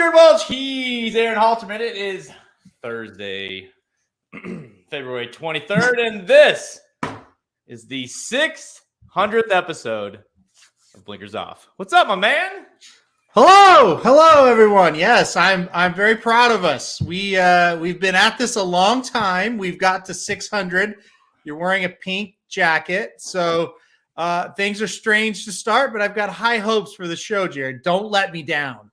Jared Welch. He's Aaron Halterman. It is Thursday, February 23rd, and this is the 600th episode of Blinkers Off. What's up, my man? Hello, everyone. Yes, I'm very proud of us. We've been at this a long time. We've got to 600. You're wearing a pink jacket, so things are strange to start, but I've got high hopes for the show, Jared. Don't let me down.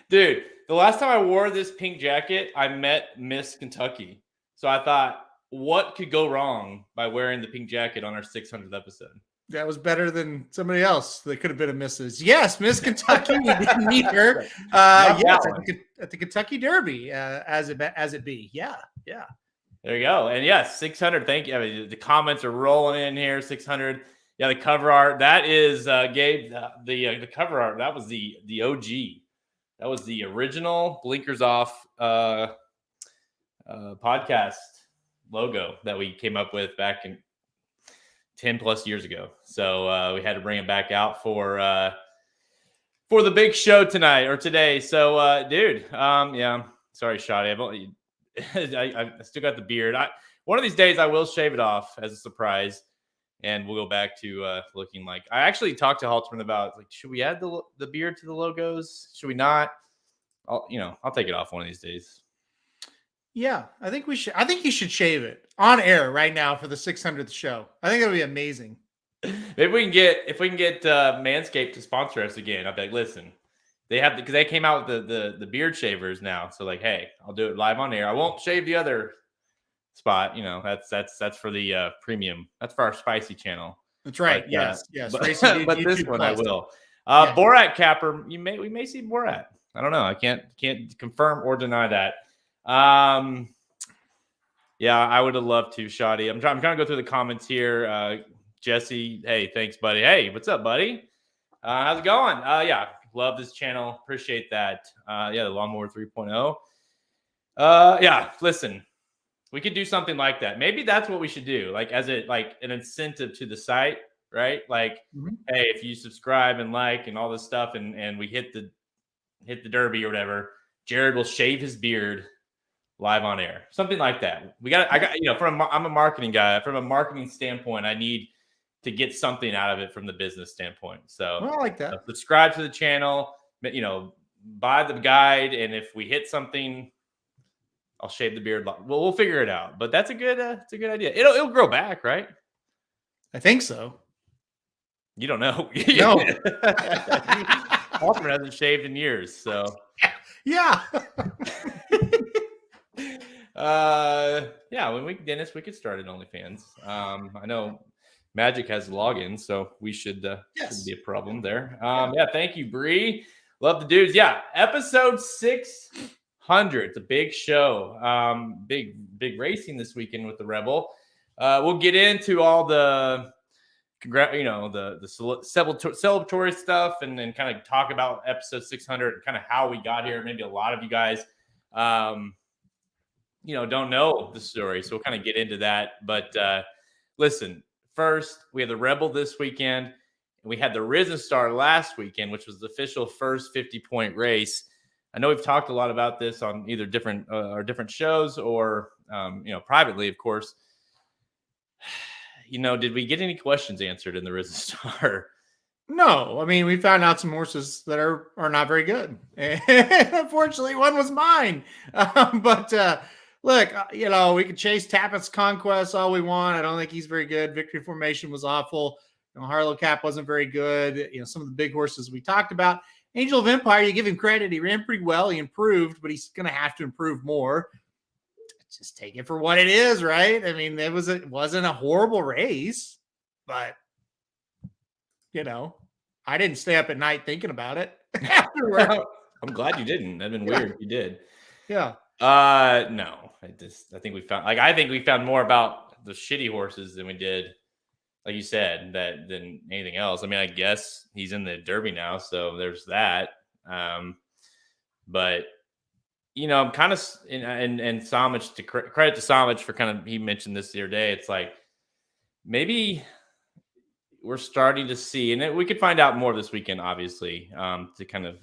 Dude, the last time I wore this pink jacket, I met Miss Kentucky. So I thought, what could go wrong by wearing the pink jacket on our 600th episode? That was better than somebody else. They could have been a Mrs. Yes, Miss Kentucky. We didn't meet her. Yes, at the Kentucky Derby, as it be. Yeah. There you go. And yes, 600. Thank you. I mean, the comments are rolling in here. 600. Yeah, the cover art. That is Gabe. The cover art. That was the OG. That was the original Blinkers Off podcast logo that we came up with back in 10 plus years ago. So we had to bring it back out for the big show tonight or today. So, dude, yeah. Sorry, Shotty. I still got the beard. One of these days I will shave it off as a surprise, and we'll go back to looking like. I actually talked to Halterman about like, should we add the beard to the logos? Should we not? I'll take it off one of these days. Yeah, I think we should. I think you should shave it on air right now for the 600th show. I think that would be amazing. Maybe we can get Manscaped to sponsor us again. I'll be like, listen. They have because they came out with the beard shavers now. So like, hey, I'll do it live on air. I won't shave the other spot. That's for the premium. That's for our spicy channel. That's right. But, yes. But this one I will. Borat capper. We may see Borat. I don't know. I can't confirm or deny that. Yeah, I would have loved to, Shotty. I'm trying to go through the comments here. Jesse, hey, thanks, buddy. Hey, what's up, buddy? How's it going? Yeah. Love this channel. Appreciate that. The Lawnmower 3.0. Yeah, listen, we could do something like that. Maybe that's what we should do, like as an incentive to the site, right? Like, hey, if you subscribe and like and all this stuff, and we hit the Derby or whatever, Jared will shave his beard live on air, something like that. I'm a marketing guy. From a marketing standpoint, I need to get something out of it from the business standpoint. So I like that. Subscribe to the channel, buy the guide. And if we hit something, I'll shave the beard. We'll figure it out, but that's it's a good idea. It'll grow back, right? I think so. You don't know. No. Halterman hasn't shaved in years. So yeah. Dennis, we could start an OnlyFans. I know Magic has login, so we shouldn't be a problem there. Thank you, Bree. Love the dudes. Yeah, episode 600. It's a big show. Big racing this weekend with the Rebel. We'll get into all the celebratory stuff and then kind of talk about episode 600 and kind of how we got here. Maybe a lot of you guys, don't know the story, so we'll kind of get into that. But listen. First, we had the Rebel this weekend, and we had the Risen Star last weekend, which was the official first 50-point race. I know we've talked a lot about this on either different shows or privately, of course. Did we get any questions answered in the Risen Star? No, I mean we found out some horses that are not very good, and unfortunately, one was mine. Look, we can chase Tappett's Conquest all we want. I don't think he's very good. Victory Formation was awful. Harlow Cap wasn't very good. Some of the big horses we talked about. Angel of Empire, you give him credit. He ran pretty well. He improved, but he's going to have to improve more. Just take it for what it is, right? I mean, it wasn't a horrible race, but, I didn't stay up at night thinking about it. I'm glad you didn't. That'd been weird if you did. Yeah. No. I think we found more about the shitty horses than we did, like you said, than anything else. I mean, I guess he's in the Derby now, so there's that. But I'm kind of and Samich, to credit to Samich for he mentioned this the other day. It's like maybe we're starting to see, and we could find out more this weekend, obviously, to kind of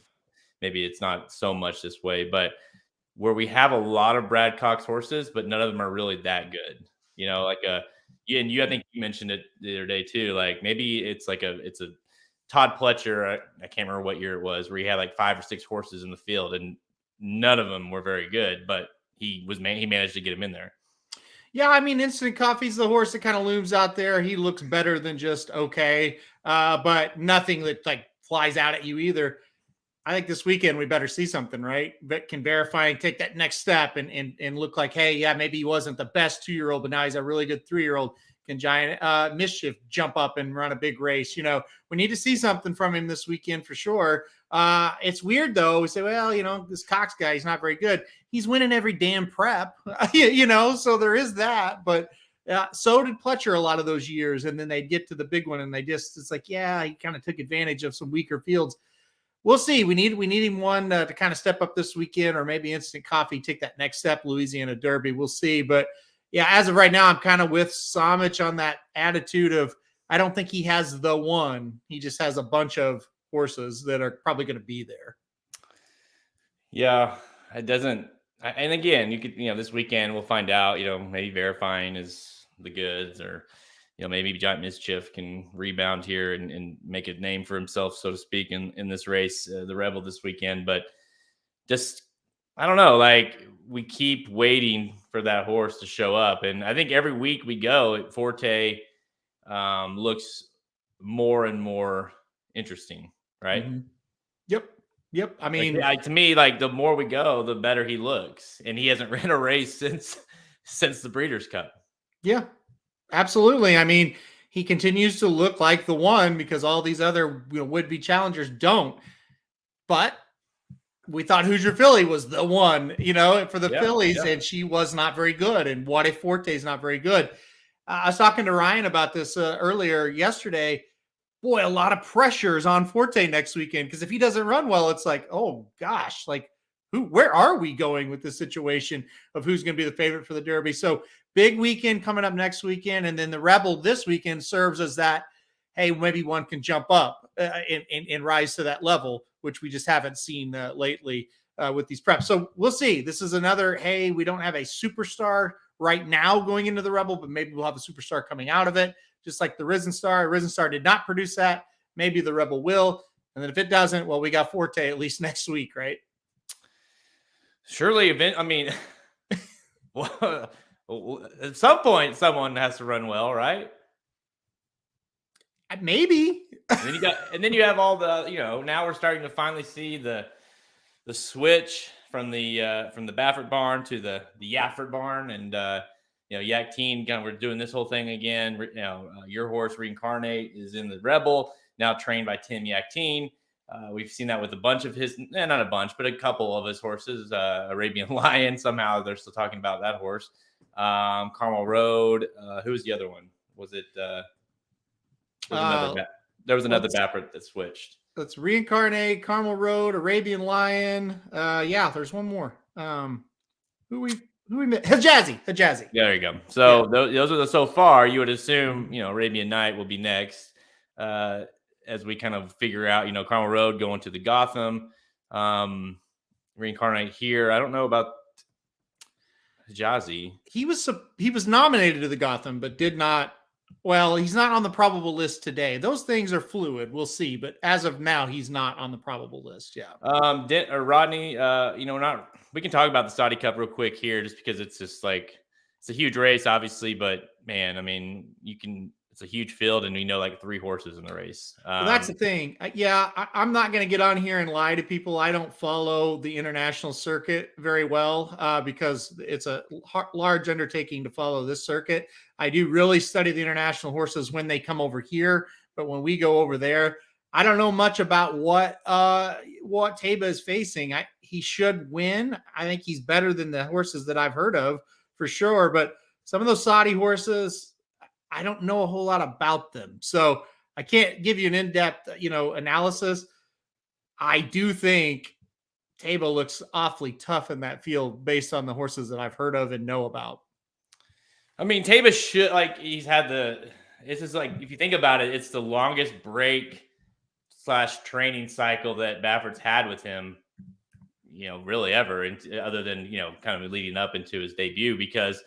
maybe it's not so much this way, but where we have a lot of Brad Cox horses, but none of them are really that good. Like I think you mentioned it the other day too. Like maybe it's a Todd Pletcher. I can't remember what year it was, where he had like 5 or 6 horses in the field, and none of them were very good, but he managed to get him in there. Yeah, I mean, Instant Coffee's the horse that kind of looms out there. He looks better than just okay, but nothing that like flies out at you either. I think this weekend we better see something, right? That can verify and take that next step and look like, hey, yeah, maybe he wasn't the best 2-year-old, but now he's a really good 3-year-old. Can Giant Mischief jump up and run a big race? We need to see something from him this weekend for sure. It's weird though. We say, well, this Cox guy, he's not very good. He's winning every damn prep, so there is that. But so did Pletcher a lot of those years. And then they get to the big one and it's like, yeah, he kind of took advantage of some weaker fields. We'll see. We need him one to kind of step up this weekend, or maybe Instant Coffee take that next step, Louisiana Derby. We'll see. But yeah, as of right now, I'm kind of with Samich on that attitude of, I don't think he has the one. He just has a bunch of horses that are probably going to be there. Yeah, it doesn't. And again, you could, this weekend we'll find out, maybe Verifying is the goods, or, maybe Giant Mischief can rebound here and make a name for himself, so to speak, in this race, the Rebel this weekend. But just, I don't know, like we keep waiting for that horse to show up. And I think every week we go, Forte looks more and more interesting, right? Mm-hmm. Yep. I mean, to me, like the more we go, the better he looks. And he hasn't ran a race since the Breeders' Cup. Yeah. Absolutely. I mean, he continues to look like the one because all these other would-be challengers don't. But we thought Hoosier Philly was the one, for the Phillies, and she was not very good. And what if Forte is not very good? I was talking to Ryan about this earlier yesterday. Boy, a lot of pressure is on Forte next weekend, because if he doesn't run well, it's like, oh gosh, like where are we going with this situation of who's going to be the favorite for the Derby? So big weekend coming up next weekend. And then the Rebel this weekend serves as that, hey, maybe one can jump up and rise to that level, which we just haven't seen lately with these preps. So we'll see. This is another, hey, we don't have a superstar right now going into the Rebel, but maybe we'll have a superstar coming out of it, just like the Risen Star. Risen Star did not produce that. Maybe the Rebel will. And then if it doesn't, well, we got Forte at least next week, right? Surely, I mean, at some point, someone has to run well, right? Maybe. And then you have all the, now we're starting to finally see the switch from the Baffert barn to the Yaffert barn, and Yak Teen, we're doing this whole thing again. Your horse Reincarnate is in the Rebel, now trained by Tim Yak Teen. We've seen that with a bunch of his, not a bunch, but a couple of his horses. Arabian Lion, somehow they're still talking about that horse. Carmel Road. Who was the other one? Was it? There was another Baffert that switched. Let's Reincarnate, Carmel Road, Arabian Lion. There's one more. Who we met? Hijazi. Yeah, there you go. So those are so far. You would assume, Arabian Night will be next. As we kind of figure out, Carmel Road going to the Gotham, Reincarnate here. I don't know about Hijazi. He was nominated to the Gotham, but did not. Well, he's not on the probable list today. Those things are fluid. We'll see. But as of now, he's not on the probable list. Yeah. Rodney, we can talk about the Saudi Cup real quick here, just because it's just like, it's a huge race, obviously, but man, I mean, it's a huge field, and we know like 3 horses in the race. Well, that's the thing. I'm not going to get on here and lie to people. I don't follow the international circuit very well because it's a large undertaking to follow this circuit. I do really study the international horses when they come over here, but when we go over there, I don't know much about what Taiba is facing. He should win. I think he's better than the horses that I've heard of for sure, but some of those Saudi horses, I don't know a whole lot about them. So I can't give you an in-depth, analysis. I do think Taiba looks awfully tough in that field based on the horses that I've heard of and know about. I mean, Taiba should, it's just like, if you think about it, it's the longest break / training cycle that Baffert's had with him really ever, other than kind of leading up into his debut, because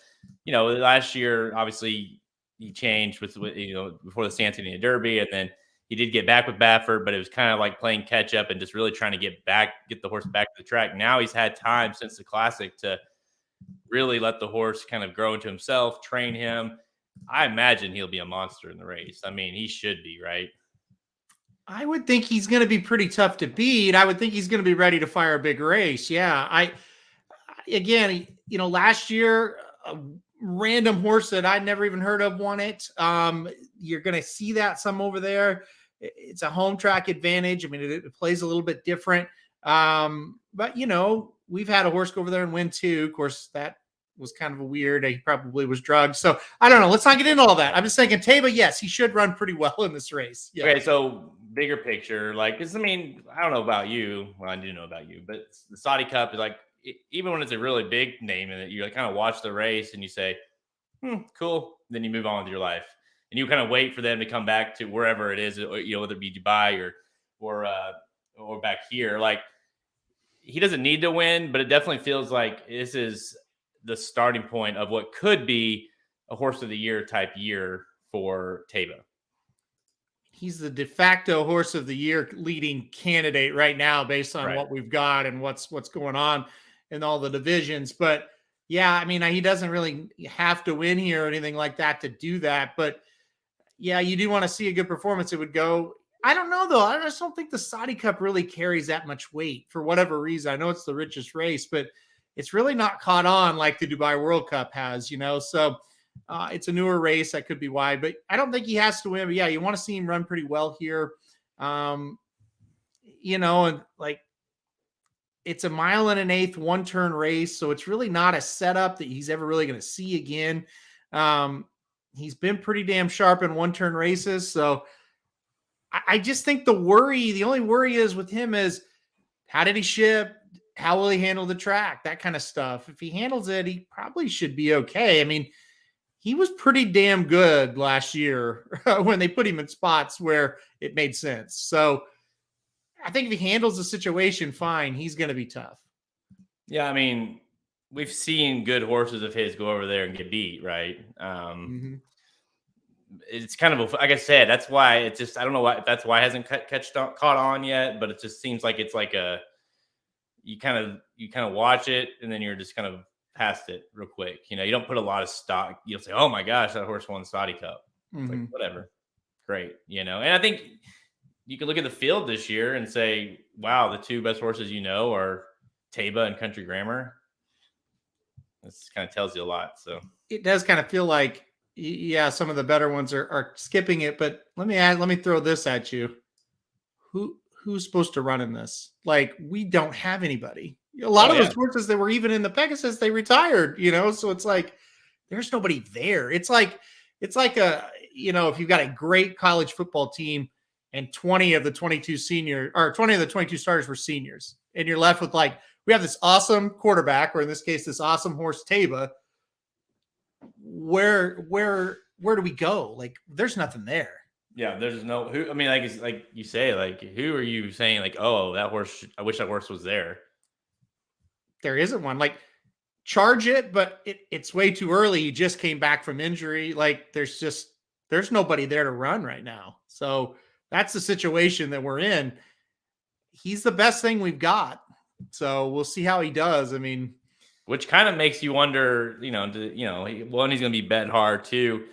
last year obviously he changed with before the San Antonio Derby, and then he did get back with Baffert, but it was kind of like playing catch up and just really trying to get the horse back to the track. Now he's had time since the Classic to really let the horse kind of grow into himself, train him. I imagine he'll be a monster in the race. I mean, he should be, right? I would think he's going to be pretty tough to beat. I would think he's going to be ready to fire a big race. Yeah. Again, last year, a random horse that I'd never even heard of won it. You're going to see that some over there. It's a home track advantage. I mean, it plays a little bit different. But we've had a horse go over there and win too. Of course, that was kind of a weird. He probably was drugged. So I don't know. Let's not get into all that. I'm just thinking Taiba, yes, he should run pretty well in this race. Yeah. Okay, so bigger picture, because I don't know about you. Well, I do know about you, but the Saudi Cup is even when it's a really big name in it, you kind of watch the race and you say, cool. Then you move on with your life, and you kind of wait for them to come back to wherever it is, whether it be Dubai or back here. He doesn't need to win, but it definitely feels like this is the starting point of what could be a horse of the year type year for Taiba. He's the de facto horse of the year leading candidate right now based on what we've got and what's going on in all the divisions. But yeah, I mean, he doesn't really have to win here or anything like that to do that. But yeah, you do want to see a good performance. It would go. I don't know, though. I just don't think the Saudi Cup really carries that much weight for whatever reason. I know it's the richest race, but it's really not caught on like the Dubai World Cup has, So it's a newer race. That could be why. But I don't think he has to win. But yeah, you want to see him run pretty well here. And it's a 1 1/8 one-turn race. So it's really not a setup that he's ever really going to see again. He's been pretty damn sharp in one-turn races. So I just think the only worry is with him is how did he ship? How will he handle the track? That kind of stuff. If he handles it, he probably should be okay. I mean, he was pretty damn good last year when they put him in spots where it made sense. So I think if he handles the situation fine, he's going to be tough. Yeah, I mean, we've seen good horses of his go over there and get beat, right? It's kind of like I said, that's why it's just I don't know why that's why it hasn't caught on yet, but it just seems like it's like you kind of watch it and then you're just kind of past it real quick. You don't put a lot of stock. You'll say, "Oh my gosh, that horse won the Saudi Cup." Like whatever, great, And I think you can look at the field this year and say, "Wow, the two best horses are Taiba and Country Grammar." This kind of tells you a lot. So it does kind of feel like. Yeah, some of the better ones are skipping it, but let me throw this at you. Who's supposed to run in this? We don't have anybody. A lot of those horses that were even in the Pegasus, they retired, so it's like there's nobody there. It's like a, if you've got a great college football team and 20 of the 22 starters were seniors, and you're left with we have this awesome quarterback, or in this case, this awesome horse Taiba. Where do we go? There's nothing there. Yeah, there's no who. I mean, it's like you say, who are you saying? Oh, that horse. I wish that horse was there. There isn't one. Charge it, but it's way too early. He just came back from injury. There's nobody there to run right now. So that's the situation that we're in. He's the best thing we've got. So we'll see how he does. I mean. Which kind of makes you wonder, one, he's going to be bet hard. Two,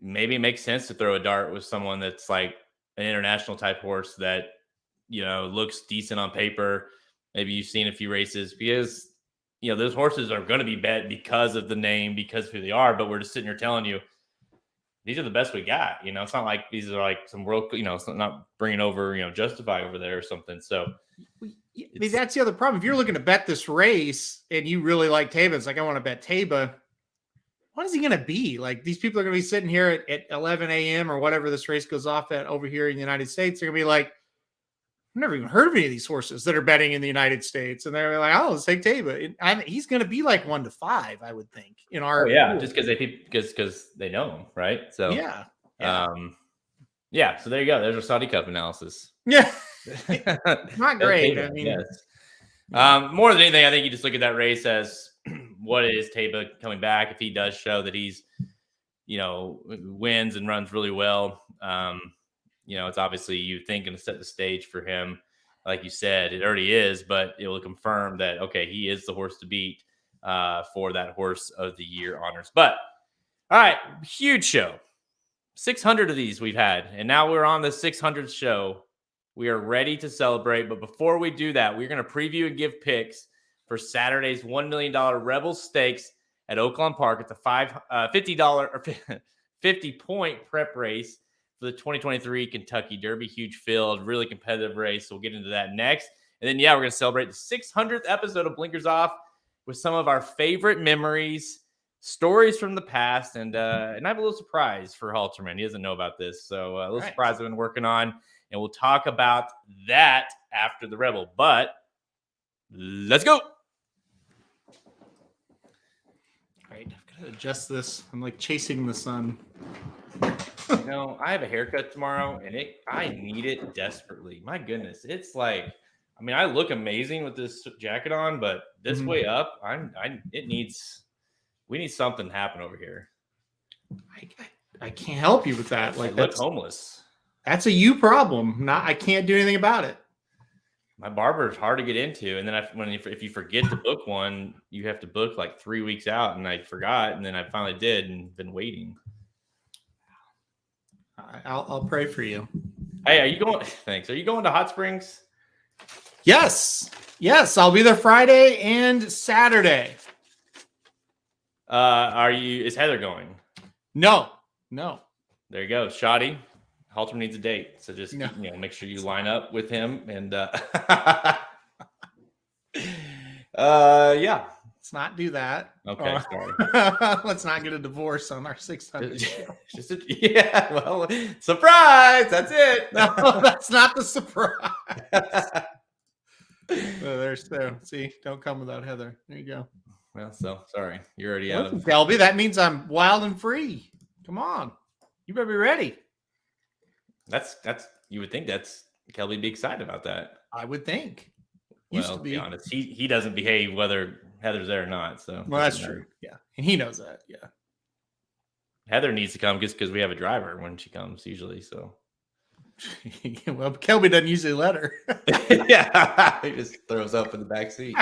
maybe it makes sense to throw a dart with someone that's like an international type horse that, looks decent on paper. Maybe you've seen a few races because, those horses are going to be bet because of the name, because of who they are. But we're just sitting here telling you, these are the best we got. It's not like these are some world, it's not bringing over, Justify over there or something. So. I mean, that's the other problem. If you're looking to bet this race and you really like Taiba, it's I want to bet Taiba. What is he going to be? These people are going to be sitting here at 11 a.m. or whatever this race goes off at over here in the United States. They're going to be like, I've never even heard of any of these horses that are betting in the United States. And they're like, let's take Taiba. He's going to be 1 to 5, I would think. In our just because they know him, right? So yeah. So there you go. There's our Saudi Cup analysis. Yeah. Not great. I mean, yes. More than anything, I think you just look at that race as what is Taba coming back. If he does show that he's, wins and runs really well, it's obviously you think going to set the stage for him. Like you said, it already is, but it will confirm that, okay, he is the horse to beat for that horse of the year honors. But all right, huge show. 600 of these we've had, and now we're on the 600th show. We are ready to celebrate, but before we do that, we're going to preview and give picks for Saturday's $1 million Rebel Stakes at Oaklawn Park. It's a $50-point prep race for the 2023 Kentucky Derby. Huge field, really competitive race. So we'll get into that next. And then, we're going to celebrate the 600th episode of Blinkers Off with some of our favorite memories, stories from the past, and I have a little surprise for Halterman. He doesn't know about this, so a little surprise I've been working on. And we'll talk about that after the Rebel. But let's go. All right, I've got to adjust this. I'm like chasing the sun. I have a haircut tomorrow, and I need it desperately. My goodness, it's like, I look amazing with this jacket on, but this way up, we need something to happen over here. I can't help you with that. Like, I look homeless. That's a you problem. I can't do anything about it. My barber is hard to get into, and then if you forget to book one, you have to book like 3 weeks out. And I forgot, and then I finally did, and been waiting. I'll pray for you. Hey, are you going? Thanks. Are you going to Hot Springs? Yes, I'll be there Friday and Saturday. Is Heather going? No. There you go, Shoddy. Halter needs a date, so just make sure you line up with him. And let's not do that. Okay, sorry. Let's not get a divorce on our 600. Surprise! That's it. No, that's not the surprise. See, don't come without Heather. There you go. Well, sorry, you're already out of Kelby. That means I'm wild and free. Come on, you better be ready. That's you would think that's Kelby be excited about that. I would think. Well, to be honest, he doesn't behave whether Heather's there or not. So that's true. Yeah, and he knows that. Yeah, Heather needs to come just because we have a driver when she comes usually. So well, Kelby doesn't usually let her. Yeah, he just throws up in the back seat.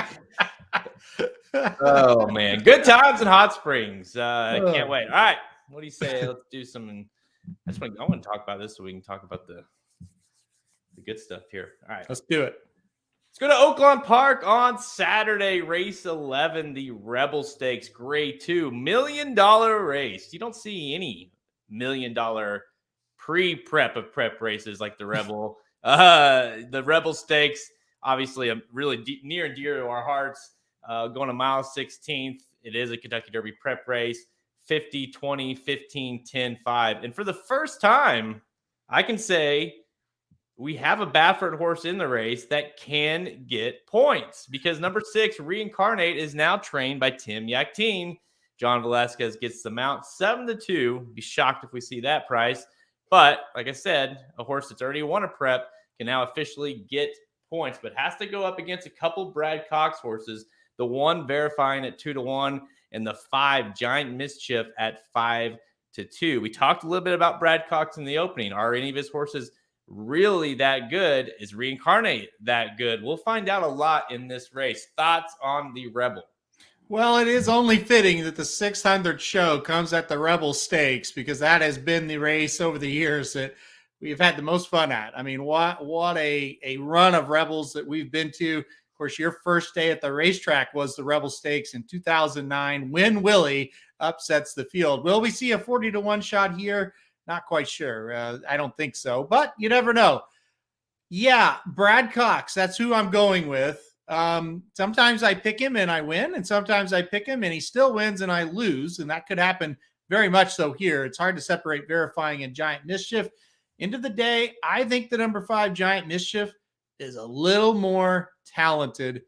Oh man, good times in Hot Springs. I can't wait. All right, what do you say? Let's do some. I want to talk about this so we can talk about the good stuff here. All right, let's do it. Let's go to Oaklawn Park on Saturday, race 11, the Rebel Stakes, Grade 2, $1 million race. You don't see any $1 million pre-prep of prep races like the Rebel. The Rebel Stakes, obviously, really near and dear to our hearts. Going to mile 16th. It is a Kentucky Derby prep race. 50, 20, 15, 10, 5. And for the first time, I can say we have a Baffert horse in the race that can get points because number 6, Reincarnate, is now trained by Tim Yakteen. John Velasquez gets the mount 7-2. Be shocked if we see that price. But like I said, a horse that's already won a prep can now officially get points, but has to go up against a couple Brad Cox horses. The 1 Verifying at 2-1 and the 5 Giant Mischief at 5-2. We talked a little bit about Brad Cox in the opening. Are any of his horses really that good? Is Reincarnate that good? We'll find out a lot in this race. Thoughts on the Rebel? Well, it is only fitting that the 600th show comes at the Rebel Stakes because that has been the race over the years that we've had the most fun at. I mean, what a run of Rebels that we've been to. Of course, your first day at the racetrack was the Rebel Stakes in 2009 when Willie upsets the field. Will we see a 40-1 shot here? Not quite sure. I don't think so, but you never know. Yeah, Brad Cox, that's who I'm going with. Sometimes I pick him and I win, and sometimes I pick him and he still wins and I lose, and that could happen very much so here. It's hard to separate Verifying and Giant Mischief. End of the day, I think the number 5 Giant Mischief is a little more talented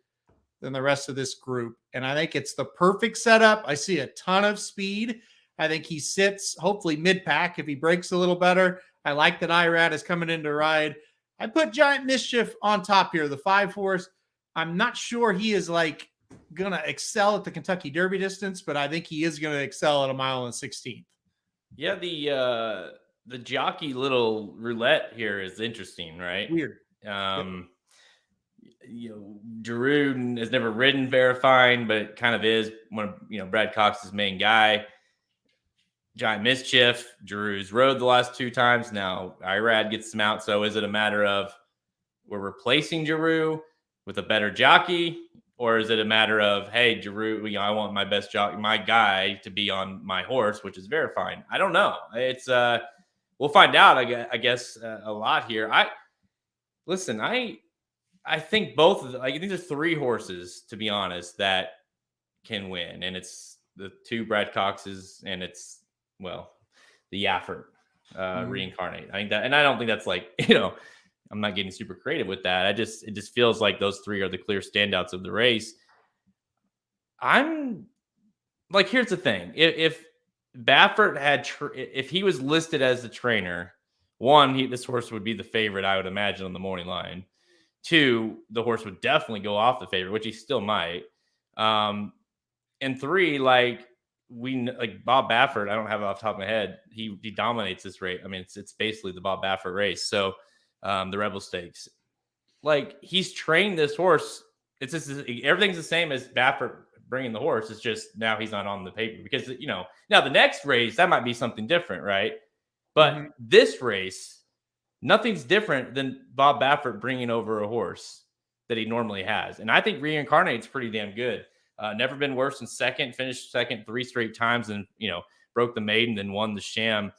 than the rest of this group, and I think it's the perfect setup. I see a ton of speed. I think he sits hopefully mid-pack if he breaks a little better. I like that Irad is coming in to ride. I put Giant Mischief on top here, the 5 horse. I'm not sure he is like going to excel at the Kentucky Derby distance, but I think he is going to excel at a mile and 16th. Yeah, the jockey little roulette here is interesting, right? Weird. Giroud has never ridden verifying, but kind of is one of Brad Cox's main guy. Giant Mischief, Giroud's rode the last 2 times. Now Irad gets him out. So is it a matter of we're replacing Giroud with a better jockey, or is it a matter of, hey, Giroud, I want my best jockey, my guy, to be on my horse, which is verifying? I don't know. It's we'll find out. I guess a lot here. I think both of these are 3 horses, to be honest, that can win, and it's the 2 Brad Coxes, and it's the Yaffert reincarnate. I think that, and I don't think that's like I'm not getting super creative with that. It just feels like those 3 are the clear standouts of the race. I'm like, here's the thing: if Baffert had, if he was listed as the trainer, 1, this horse would be the favorite, I would imagine, on the morning line. 2, the horse would definitely go off the favorite, which he still might. And 3, like Bob Baffert, I don't have it off the top of my head. He dominates this race. I mean, it's basically the Bob Baffert race. So the Rebel Stakes, like, he's trained this horse. It's just everything's the same as Baffert bringing the horse. It's just now he's not on the paper because now the next race that might be something different, right? But this race, nothing's different than Bob Baffert bringing over a horse that he normally has. And I think Reincarnate's pretty damn good. Never been worse than second, finished second 3 straight times, and, broke the maiden, then won the Sham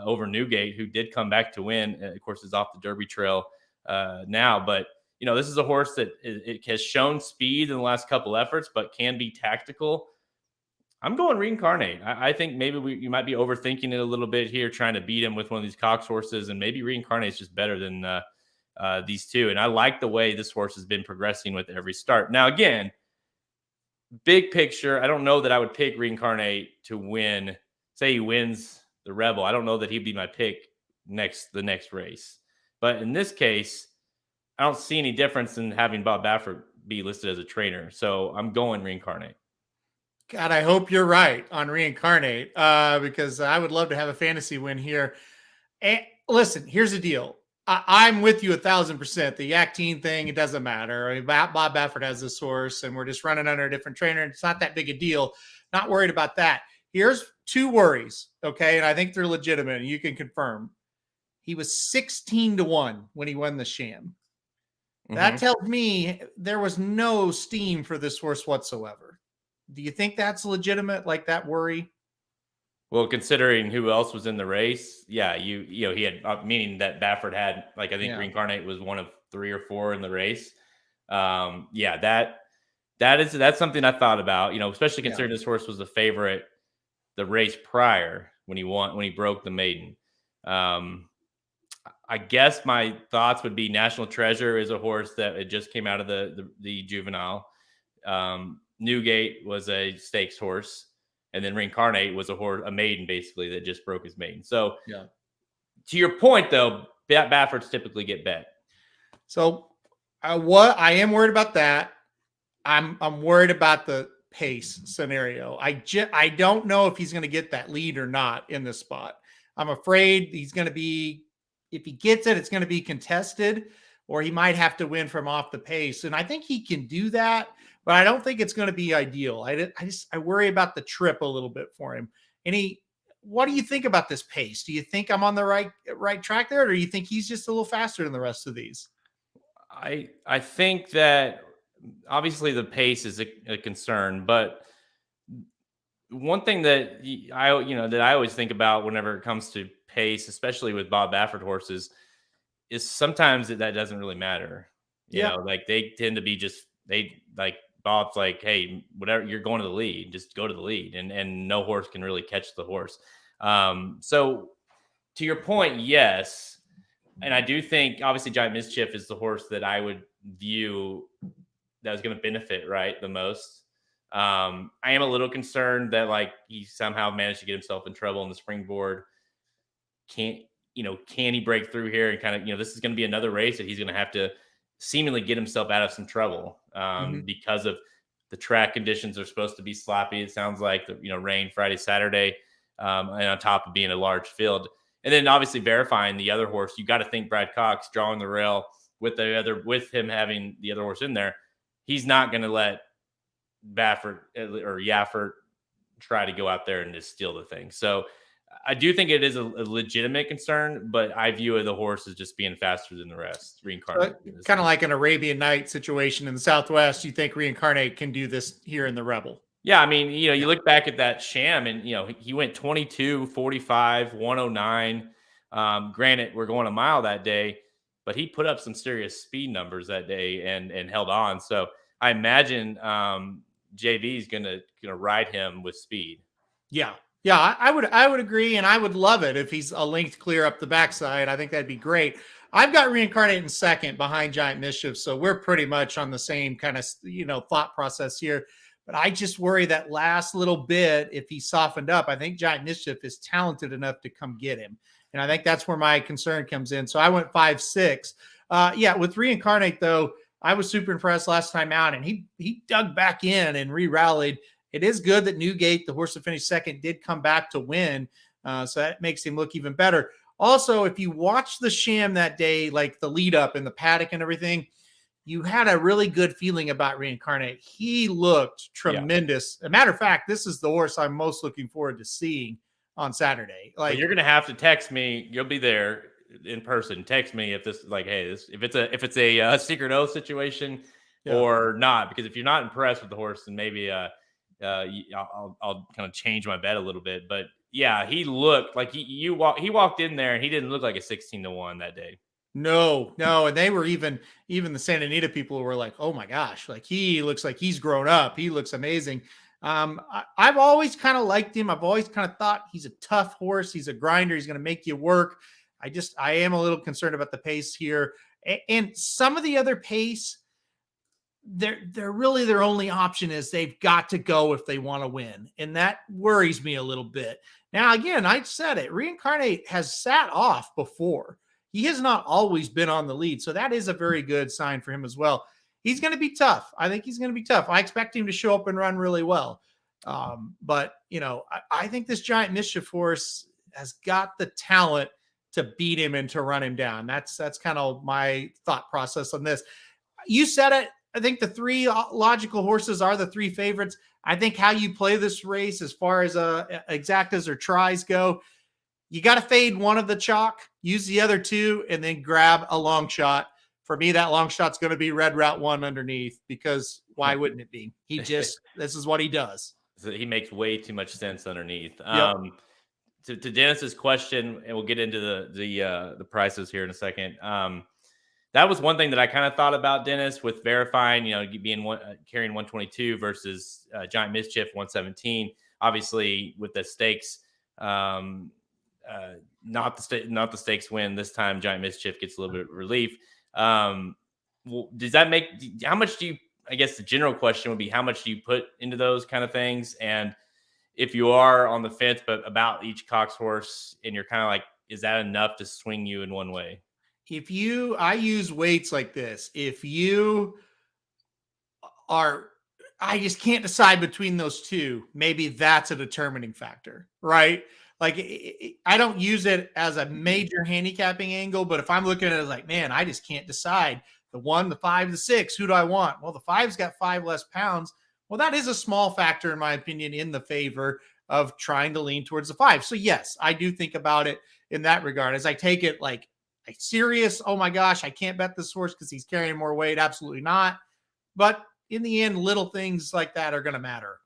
over Newgate, who did come back to win. Of course, is off the Derby trail now. But, this is a horse that it has shown speed in the last couple efforts, but can be tactical. I'm going Reincarnate. I think maybe you might be overthinking it a little bit here, trying to beat him with one of these Cox horses, and maybe Reincarnate is just better than these 2. And I like the way this horse has been progressing with every start. Now, again, big picture, I don't know that I would pick Reincarnate to win. Say he wins the Rebel, I don't know that he'd be my pick the next race. But in this case, I don't see any difference in having Bob Baffert be listed as a trainer. So I'm going Reincarnate. God, I hope you're right on Reincarnate, because I would love to have a fantasy win here. And listen, here's the deal. I'm with you 1,000%. The Yak Teen thing, it doesn't matter. I mean, Bob Baffert has this horse, and we're just running under a different trainer. It's not that big a deal. Not worried about that. Here's 2 worries, okay? And I think they're legitimate, and you can confirm. He was 16-1 when he won the Sham. That tells me there was no steam for this horse whatsoever. Do you think that's legitimate, like that worry? Well, considering who else was in the race, yeah, he had, meaning that Baffert had, like, I think Reincarnate was one of 3 or 4 in the race. That's something I thought about, especially considering this horse was the favorite the race prior when he broke the maiden. I guess my thoughts would be National Treasure is a horse that it just came out of the juvenile. Newgate was a stakes horse, and then Reincarnate was a maiden, basically, that just broke his maiden. So, to your point, though, Bafferts typically get bet. So, what I am worried about that. I'm worried about the pace scenario. I don't know if he's going to get that lead or not in this spot. I'm afraid he's going to be, if he gets it, it's going to be contested, or he might have to win from off the pace. And I think he can do that, but I don't think it's going to be ideal. I worry about the trip a little bit for him. What do you think about this pace? Do you think I'm on the right track there, or do you think he's just a little faster than the rest of these? I think that obviously the pace is a concern, but one thing that I always think about whenever it comes to pace, especially with Bob Baffert horses, is sometimes that doesn't really matter. You know, like they tend to be Bob's like, hey, whatever, you're going to the lead, just go to the lead, and no horse can really catch the horse. So to your point, yes. And I do think obviously Giant Mischief is the horse that I would view that was going to benefit the most. I am a little concerned that he somehow managed to get himself in trouble in the springboard. Can he break through here and kind of, this is going to be another race that he's going to have to seemingly get himself out of some trouble because of the track conditions are supposed to be sloppy. It sounds like rain Friday, Saturday, and on top of being a large field, and then obviously verifying the other horse. You got to think Brad Cox drawing the rail with him having the other horse in there. He's not going to let Baffert or Yaffert try to go out there and just steal the thing. So I do think it is a legitimate concern, but I view the horse as just being faster than the rest. Reincarnate, kind of like an Arabian Night situation in the Southwest. You think Reincarnate can do this here in the Rebel? Yeah, I mean, you look back at that sham, and he went 22, 45, 109. Granted, we're going a mile that day, but he put up some serious speed numbers that day and held on. So I imagine JV is gonna ride him with speed. Yeah. Yeah, I would agree, and I would love it if he's a length clear up the backside. I think that'd be great. I've got Reincarnate in second behind Giant Mischief, so we're pretty much on the same kind of thought process here. But I just worry that last little bit, if he softened up, I think Giant Mischief is talented enough to come get him, and I think that's where my concern comes in. So I went 5-6. With Reincarnate though, I was super impressed last time out, and he dug back in and re-rallied. It is good that Newgate, the horse that finished second, did come back to win. So that makes him look even better. Also, if you watch the sham that day, like the lead up and the paddock and everything, you had a really good feeling about Reincarnate. He looked tremendous. As a matter of fact, this is the horse I'm most looking forward to seeing on Saturday. Like, you're going to have to text me. You'll be there in person. Text me if this, if it's a secret oath situation or not, because if you're not impressed with the horse, then maybe I'll kind of change my bet a little bit. But yeah, he looked like he walked in there and he didn't look like a 16-1 that day. No, and they were even the Santa Anita people were like, oh my gosh, like he looks like he's grown up. He looks amazing. I've always kind of liked him. I've always kind of thought he's a tough horse. He's a grinder. He's going to make you work. I am a little concerned about the pace here, and some of the other pace. They're really their only option is they've got to go if they want to win. And that worries me a little bit. Now, again, I said it, Reincarnate has sat off before. He has not always been on the lead. So that is a very good sign for him as well. He's going to be tough. I think he's going to be tough. I expect him to show up and run really well. But I think this Giant Mischief horse has got the talent to beat him and to run him down. That's kind of my thought process on this. You said it. I think the three logical horses are the three favorites. I think how you play this race as far as exactas or tries go, you got to fade one of the chalk, use the other two, and then grab a long shot. For me, that long shot's going to be Red Route 1 underneath, because why wouldn't it be? This is what he does. So he makes way too much sense underneath. Yep. To Dennis's question, and we'll get into the prices here in a second. That was one thing that I kind of thought about, Dennis, with verifying, being carrying 122 versus Giant Mischief 117. Obviously, with the stakes, not the stakes win this time. Giant Mischief gets a little bit of relief. Does that make? How much do you? I guess the general question would be, how much do you put into those kind of things? And if you are on the fence, but about each Cox horse, and you're kind of like, is that enough to swing you in one way? I use weights like this. If you are, I just can't decide between those two. Maybe that's a determining factor, right? Like I don't use it as a major handicapping angle, but if I'm looking at it like, man, I just can't decide the 1, the 5, the 6, who do I want? Well, the 5's got 5 less pounds. Well, that is a small factor, in my opinion, in the favor of trying to lean towards the 5. So yes, I do think about it in that regard. As I take it like a serious, oh my gosh, I can't bet this horse because he's carrying more weight. Absolutely not. But in the end, little things like that are going to matter.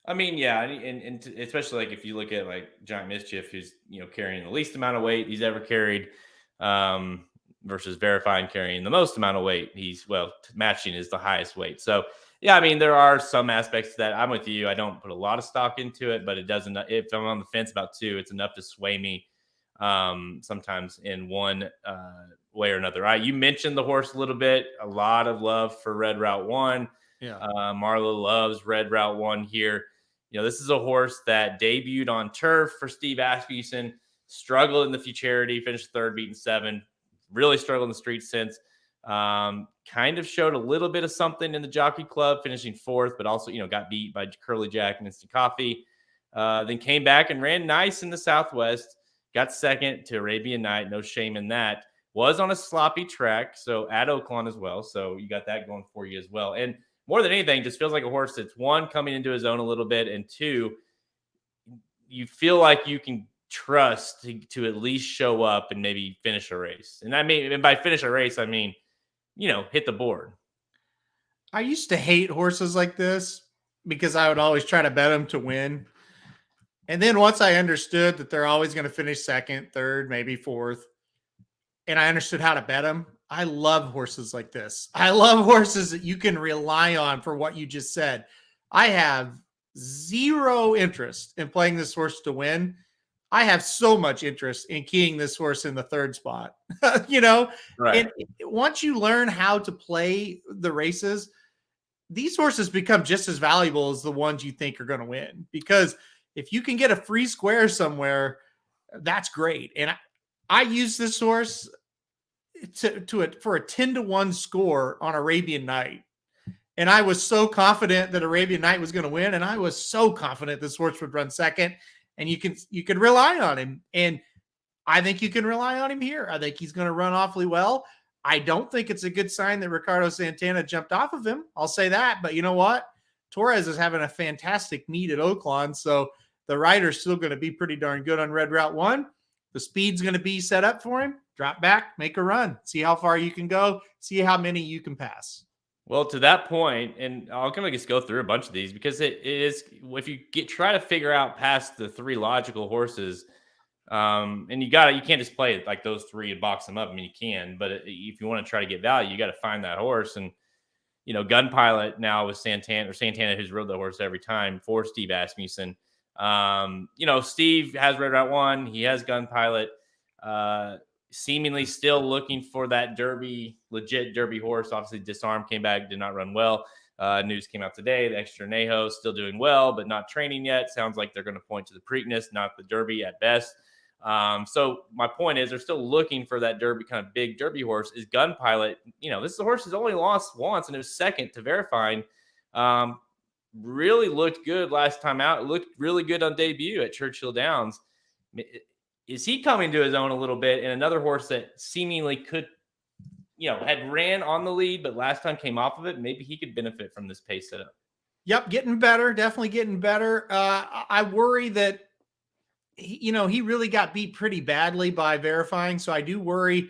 I mean, yeah, and especially like if you look at like Giant Mischief, who's carrying the least amount of weight he's ever carried, versus verifying carrying the most amount of weight. Matching is the highest weight. So yeah, I mean, there are some aspects to that. I'm with you. I don't put a lot of stock into it, but it doesn't. If I'm on the fence about two, it's enough to sway me sometimes in one way or another. You mentioned the horse a little bit. A lot of love for Red Route 1. Yeah, Marla loves Red Route 1 here. This is a horse that debuted on turf for Steve Asmussen, struggled in the Futurity, finished third, beaten 7, really struggled in the street since. Kind of showed a little bit of something in the Jockey Club, finishing fourth, but also, got beat by Curly Jack and Instant Coffee. Then came back and ran nice in the Southwest, got second to Arabian Night. No shame in that. Was on a sloppy track, so at Oaklawn as well. So you got that going for you as well. And more than anything, just feels like a horse that's, one, coming into his own a little bit, and two, you feel like you can trust to at least show up and maybe finish a race. And and by finish a race, I mean, hit the board. I used to hate horses like this because I would always try to bet them to win. And then once I understood that they're always going to finish second, third, maybe fourth, and I understood how to bet them, I love horses like this. I love horses that you can rely on for what you just said. I have zero interest in playing this horse to win. I have so much interest in keying this horse in the third spot, Right. And once you learn how to play the races, these horses become just as valuable as the ones you think are going to win, because if you can get a free square somewhere, that's great. And I use this horse for a 10-1 score on Arabian Night. And I was so confident that Arabian Night was going to win. And I was so confident this horse would run second, and you can rely on him. And I think you can rely on him here. I think he's going to run awfully well. I don't think it's a good sign that Ricardo Santana jumped off of him. I'll say that. But you know what? Torres is having a fantastic meet at Oaklawn. So the rider's still going to be pretty darn good on Red Route 1. The speed's going to be set up for him. Drop back, make a run. See how far you can go. See how many you can pass. Well, to that point, and I'll kind of just go through a bunch of these, because it is, if you try to figure out past the three logical horses, and you can't just play it like those three and box them up. I mean, you can, but if you want to try to get value, you got to find that horse. And, Gun Pilot now with Santana, who's rode the horse every time for Steve Asmussen. Steve has Red Route 1. He has Gun Pilot, seemingly still looking for that legit Derby horse. Obviously, Disarm came back, did not run well. News came out today. The Extra Nejo still doing well, but not training yet. Sounds like they're going to point to the Preakness, not the Derby at best. So my point is, they're still looking for that Derby, kind of big Derby horse. Is Gun Pilot. This is a horse who's only lost once, and it was second to Verifying. Really looked good last time out. It looked really good on debut at Churchill Downs. Is he coming to his own a little bit? And another horse that seemingly could, had ran on the lead, but last time came off of it. Maybe he could benefit from this pace setup. Yep, getting better. Definitely getting better. I worry that, he really got beat pretty badly by Verifying. So I do worry,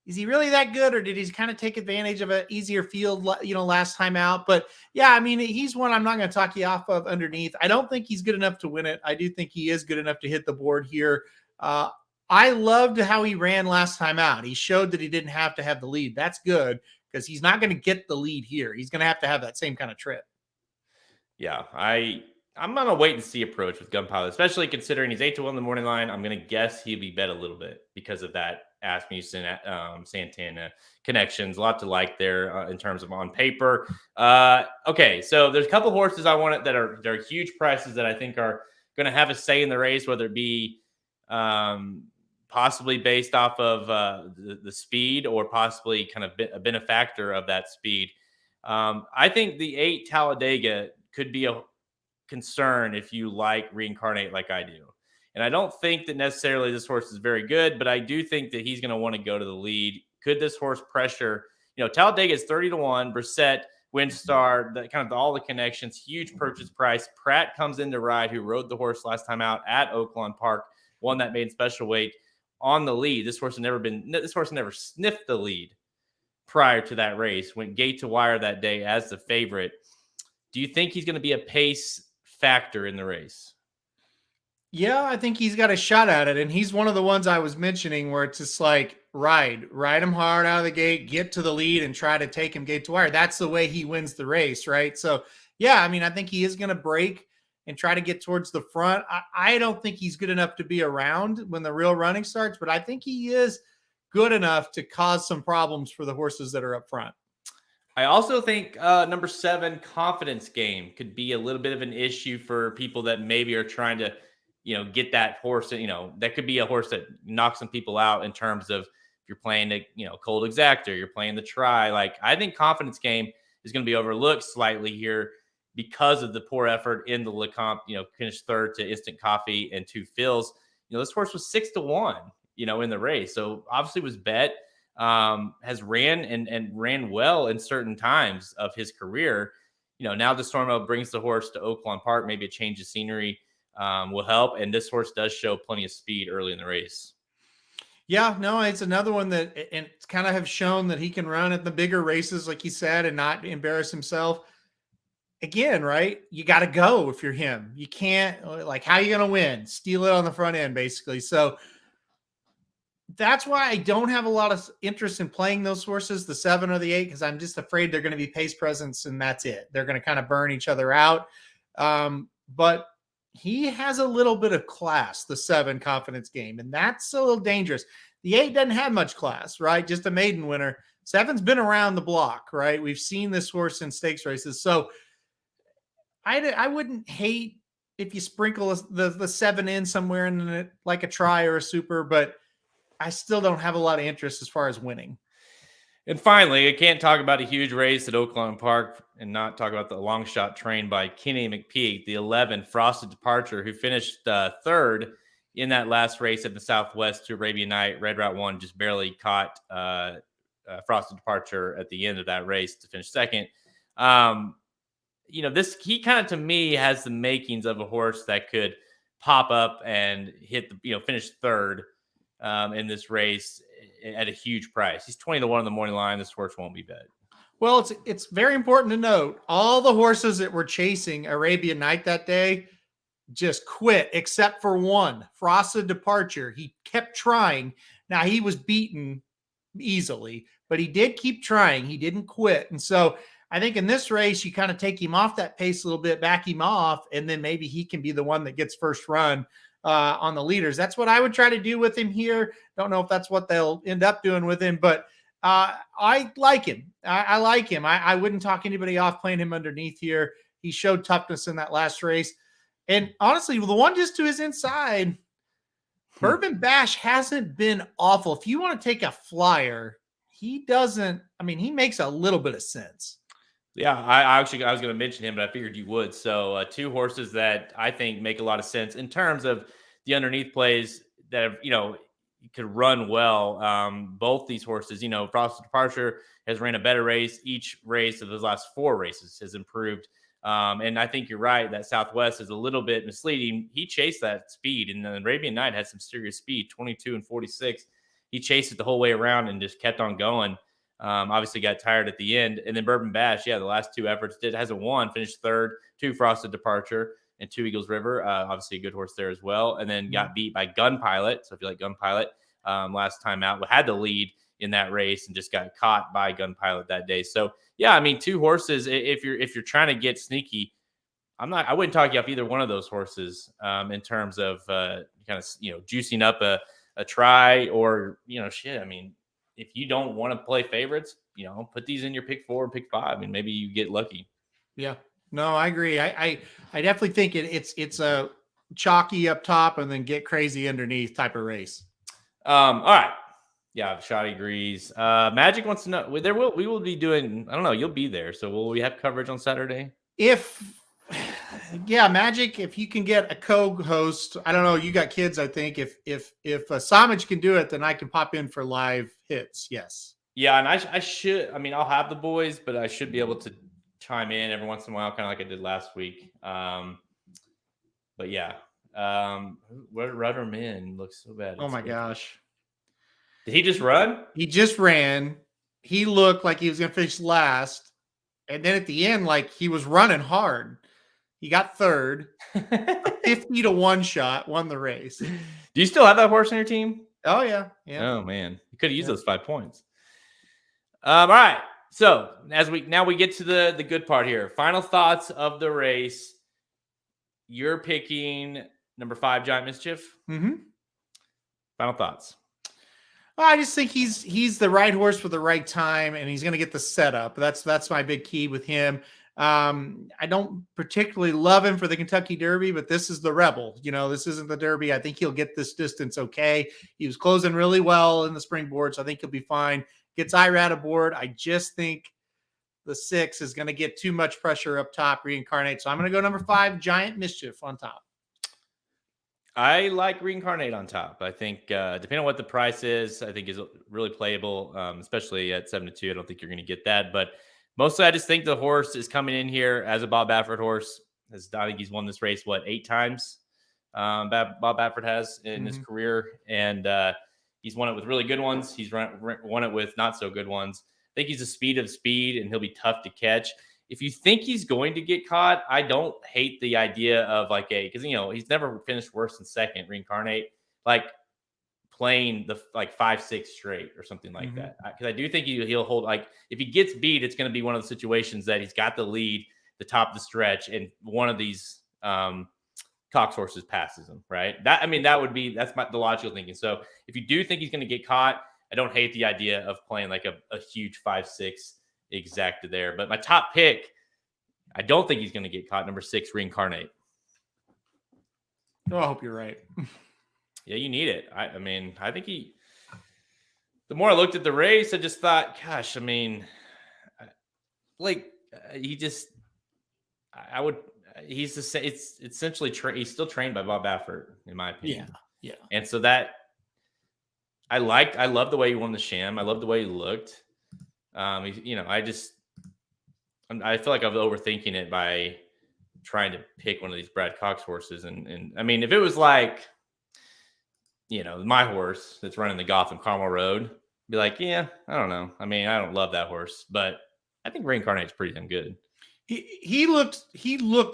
is he really that good, or did he kind of take advantage of an easier field, last time out? But yeah, I mean, he's one I'm not going to talk you off of underneath. I don't think he's good enough to win it. I do think he is good enough to hit the board here. I loved how he ran last time out. He showed that he didn't have to have the lead. That's good, because he's not going to get the lead here. He's going to have that same kind of trip. Yeah, I'm on a wait and see approach with Gun Pilot, especially considering he's 8-1 in the morning line. I'm going to guess he'll be bet a little bit because of that Asmussen, Santana connections. A lot to like there in terms of on paper. Okay, so there's a couple horses I want they're huge prices that I think are going to have a say in the race, whether it be possibly based off of the speed, or possibly kind of a benefactor of that speed. I think the 8 Talladega could be a concern if you like Reincarnate like I do. And I don't think that necessarily this horse is very good, but I do think that he's going to want to go to the lead. Could this horse pressure? Talladega is 30-1. Brissett, Windstar, kind of all the connections, huge purchase price. Pratt comes in to ride, who rode the horse last time out at Oaklawn Park, won that maiden special weight on the lead. This horse never sniffed the lead prior to that race. Went gate to wire that day as the favorite. Do you think he's going to be a pace factor in the race? Yeah, I think he's got a shot at it. And he's one of the ones I was mentioning where it's just like, ride him hard out of the gate, get to the lead, and try to take him gate to wire. That's the way he wins the race, right? So, yeah, I mean, I think he is going to break and try to get towards the front. I don't think he's good enough to be around when the real running starts, but I think he is good enough to cause some problems for the horses that are up front. I also think number 7, Confidence Game, could be a little bit of an issue for people that maybe are trying to, get that horse. That could be a horse that knocks some people out in terms of, if you're playing a cold exactor, you're playing the try. Like, I think Confidence Game is going to be overlooked slightly here because of the poor effort in the Lecomte. Finished third to Instant Coffee and 2 fills. This horse was 6-1. In the race, so obviously was bet. Has ran and ran well in certain times of his career. Now the Stormo brings the horse to Oaklawn Park. Maybe a change of scenery will help. And this horse does show plenty of speed early in the race. Yeah, no, it's another one that and it's kind of have shown that he can run at the bigger races, like he said, and not embarrass himself. Again, right? You got to go if you're him. You can't, like, how are you going to win? Steal it on the front end, basically. So that's why I don't have a lot of interest in playing those horses, the 7 or the 8, because I'm just afraid they're going to be pace presence and that's it. They're going to kind of burn each other out. But he has a little bit of class, the 7 Confidence Game, and that's a little dangerous. The 8 doesn't have much class, right? Just a maiden winner. 7's been around the block, right? We've seen this horse in stakes races. So I wouldn't hate if you sprinkle the 7 in somewhere in it, like a try or a super, but I still don't have a lot of interest as far as winning. And finally, I can't talk about a huge race at Oaklawn Park and not talk about the long shot train by Kenny McPeak, the 11 Frosted Departure, who finished third in that last race at the Southwest to Arabian Night. Red Route 1 just barely caught Frosted Departure at the end of that race to finish second. He kind of, to me, has the makings of a horse that could pop up and hit finish third in this race at a huge price. He's 20-1 on the morning line. This horse won't be bet. Well, it's very important to note all the horses that were chasing Arabian Night that day just quit, except for one, Frosted Departure. He kept trying. Now, he was beaten easily, but he did keep trying. He didn't quit. And so I think in this race, you kind of take him off that pace a little bit, back him off, and then maybe he can be the one that gets first run on the leaders. That's what I would try to do with him here. Don't know if that's what they'll end up doing with him, but I like him. I like him. I wouldn't talk anybody off playing him underneath here. He showed toughness in that last race. And honestly, the one just to his inside, Bourbon Bash hasn't been awful. If you want to take a flyer, he doesn't. I mean, he makes a little bit of sense. Yeah, I was going to mention him, but I figured you would. So 2 horses that I think make a lot of sense in terms of the underneath plays that have, could run well. Both these horses, Frosted Departure has ran a better race. Each race of those last 4 races has improved. And I think you're right that Southwest is a little bit misleading. He chased that speed, and the Arabian Night had some serious speed, 22 and 46. He chased it the whole way around and just kept on going. Obviously got tired at the end. And then Bourbon Bash, the last 2 efforts hasn't won, finished third, 2 Frosted Departure and 2 Eagles River. Obviously a good horse there as well. And then got beat by Gun Pilot. So if you like Gun Pilot, last time out, had the lead in that race and just got caught by Gun Pilot that day. So yeah, I mean, 2 horses, if you're trying to get sneaky, I wouldn't talk you off either one of those horses in terms of kind of, juicing up a try or, I mean, if you don't want to play favorites, put these in your pick 4 and pick 5, and maybe you get lucky. Yeah, no, I agree. I definitely think it's a chalky up top and then get crazy underneath type of race. All right. Yeah, Shoddy agrees. Magic wants to know we will be doing, I don't know, you'll be there. So will we have coverage on Saturday? Magic, if you can get a co-host, I don't know, you got kids, I think. If Samaj can do it, then I can pop in for live hits. Yes. Yeah, and I should, I'll have the boys, but I should be able to chime in every once in a while, kind of like I did last week. But yeah. Rudderman looks so bad. Oh my gosh. Did he just run? He just ran. He looked like he was going to finish last. And then at the end, like he was running hard. He got third. 50-1 shot, won the race. Do you still have that horse on your team? Oh, yeah. Oh, man. You could have used those 5 points. All right. So now we get to the good part here. Final thoughts of the race. You're picking number 5, Giant Mischief. Mm-hmm. Final thoughts. I just think he's the right horse for the right time, and he's going to get the setup. That's my big key with him. I don't particularly love him for the Kentucky Derby, but this is the Rebel. This isn't the Derby. I think he'll get this distance okay. He was closing really well in the springboard, so I think he'll be fine. Gets IRAD aboard. I just think the 6 is going to get too much pressure up top, Reincarnate. So I'm going to go number 5, Giant Mischief on top. I like Reincarnate on top. I think depending on what the price is, I think is really playable, especially at 7-2. I don't think you're going to get that. But mostly I just think the horse is coming in here as a Bob Baffert horse. I think he's won this race, 8 times Bob Baffert has in his career. And he's won it with really good ones. He's won it with not so good ones. I think he's a speed of speed, and he'll be tough to catch. If you think he's going to get caught, I don't hate the idea of because he's never finished worse than second, Reincarnate, playing the 5-6 straight or something like that. Because I do think he'll hold, if he gets beat, it's going to be one of the situations that he's got the lead, the top of the stretch, and one of these Cox horses passes him, right? That's the logical thinking. So if you do think he's going to get caught, I don't hate the idea of playing a huge 5-6 exacta there. But my top pick, I don't think he's going to get caught. Number 6, Reincarnate. Oh, I hope you're right. Yeah, you need it. I think the more I looked at the race, I just thought, gosh, he's essentially he's still trained by Bob Baffert, in my opinion. Yeah. And so that I love the way he won the Sham. I love the way he looked. I feel like I'm overthinking it by trying to pick one of these Brad Cox horses. And if it was my horse that's running the Gotham Carmel Road, be like, yeah, I don't know. I don't love that horse, but I think Reincarnate's pretty damn good. He looked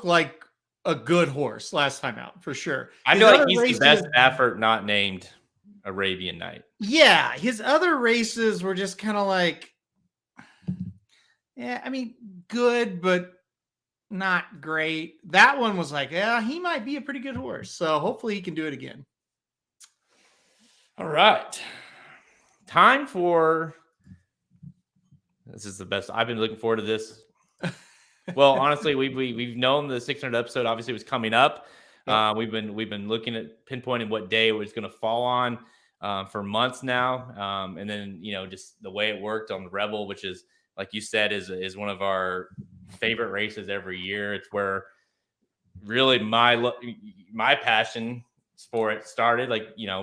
like a good horse last time out, for sure. I feel like he's the best effort not named Arabian Night. Yeah, his other races were just kind of good, but not great. That one was he might be a pretty good horse. So hopefully he can do it again. All right. Time for, this is the best. I've been looking forward to this. Well, honestly, we've known the 600 episode obviously was coming up. We've been looking at pinpointing what day it was going to fall on for months now. And then, just the way it worked on the Rebel, which is, like you said, is one of our favorite races every year. It's where really my passion for it started,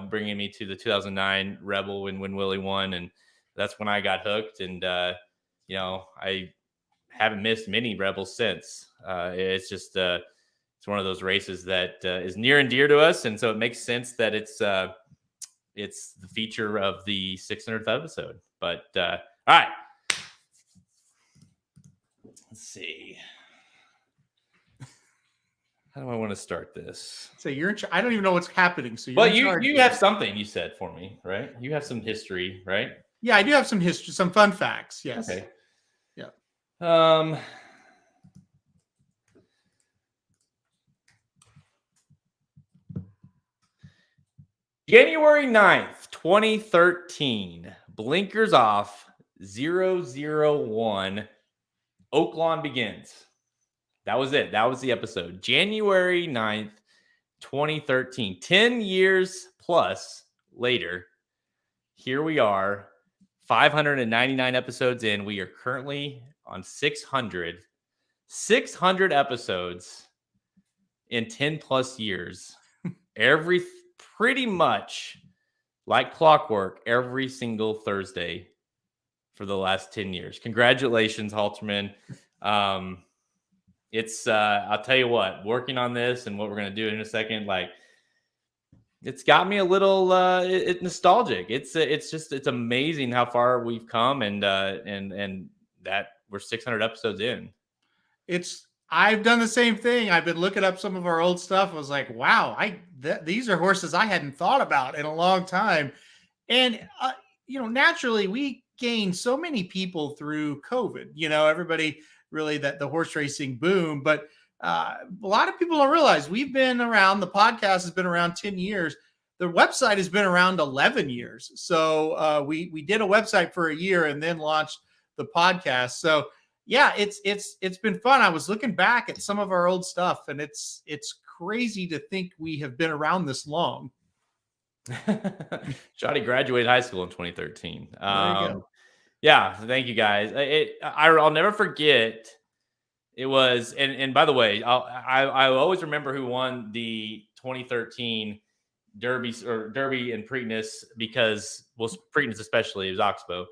bringing me to the 2009 Rebel when Willie won. And that's when I got hooked. And, I haven't missed many Rebels since. It's just, it's one of those races that is near and dear to us. And so it makes sense that it's the feature of the 600th episode. But all right, let's see. How do I want to start this? So I don't even know what's happening. So you have something you said for me, right? You have some history, right? Yeah, I do have some history, some fun facts. Yes. Okay. Yeah. January 9th, 2013, blinkers off, 001, Oaklawn begins. That was it. That was the episode. January 9th, 2013, 10 years plus later, here we are, 599 episodes in. We are currently on 600 episodes in 10 plus years. Pretty much like clockwork every single Thursday for the last 10 years. Congratulations, Halterman. It's I'll tell you what, working on this and what we're going to do in a second, it's got me a little nostalgic. It's amazing how far we've come and that we're 600 episodes in. I've done the same thing. I've been looking up some of our old stuff. I was like, wow, these are horses I hadn't thought about in a long time. And, naturally we gained so many people through COVID, everybody really that the horse racing boom. But a lot of people don't realize we've been around. The podcast has been around 10 years. The website has been around 11 years. So we did a website for a year and then launched the podcast. So yeah, it's been fun. I was looking back at some of our old stuff, and it's crazy to think we have been around this long. Shoddy graduated high school in 2013. There you go. Yeah, thank you guys. I'll never forget. It was, and by the way, I always remember who won the 2013 Derby and Preakness, because, well, Preakness especially, it was Oxbow,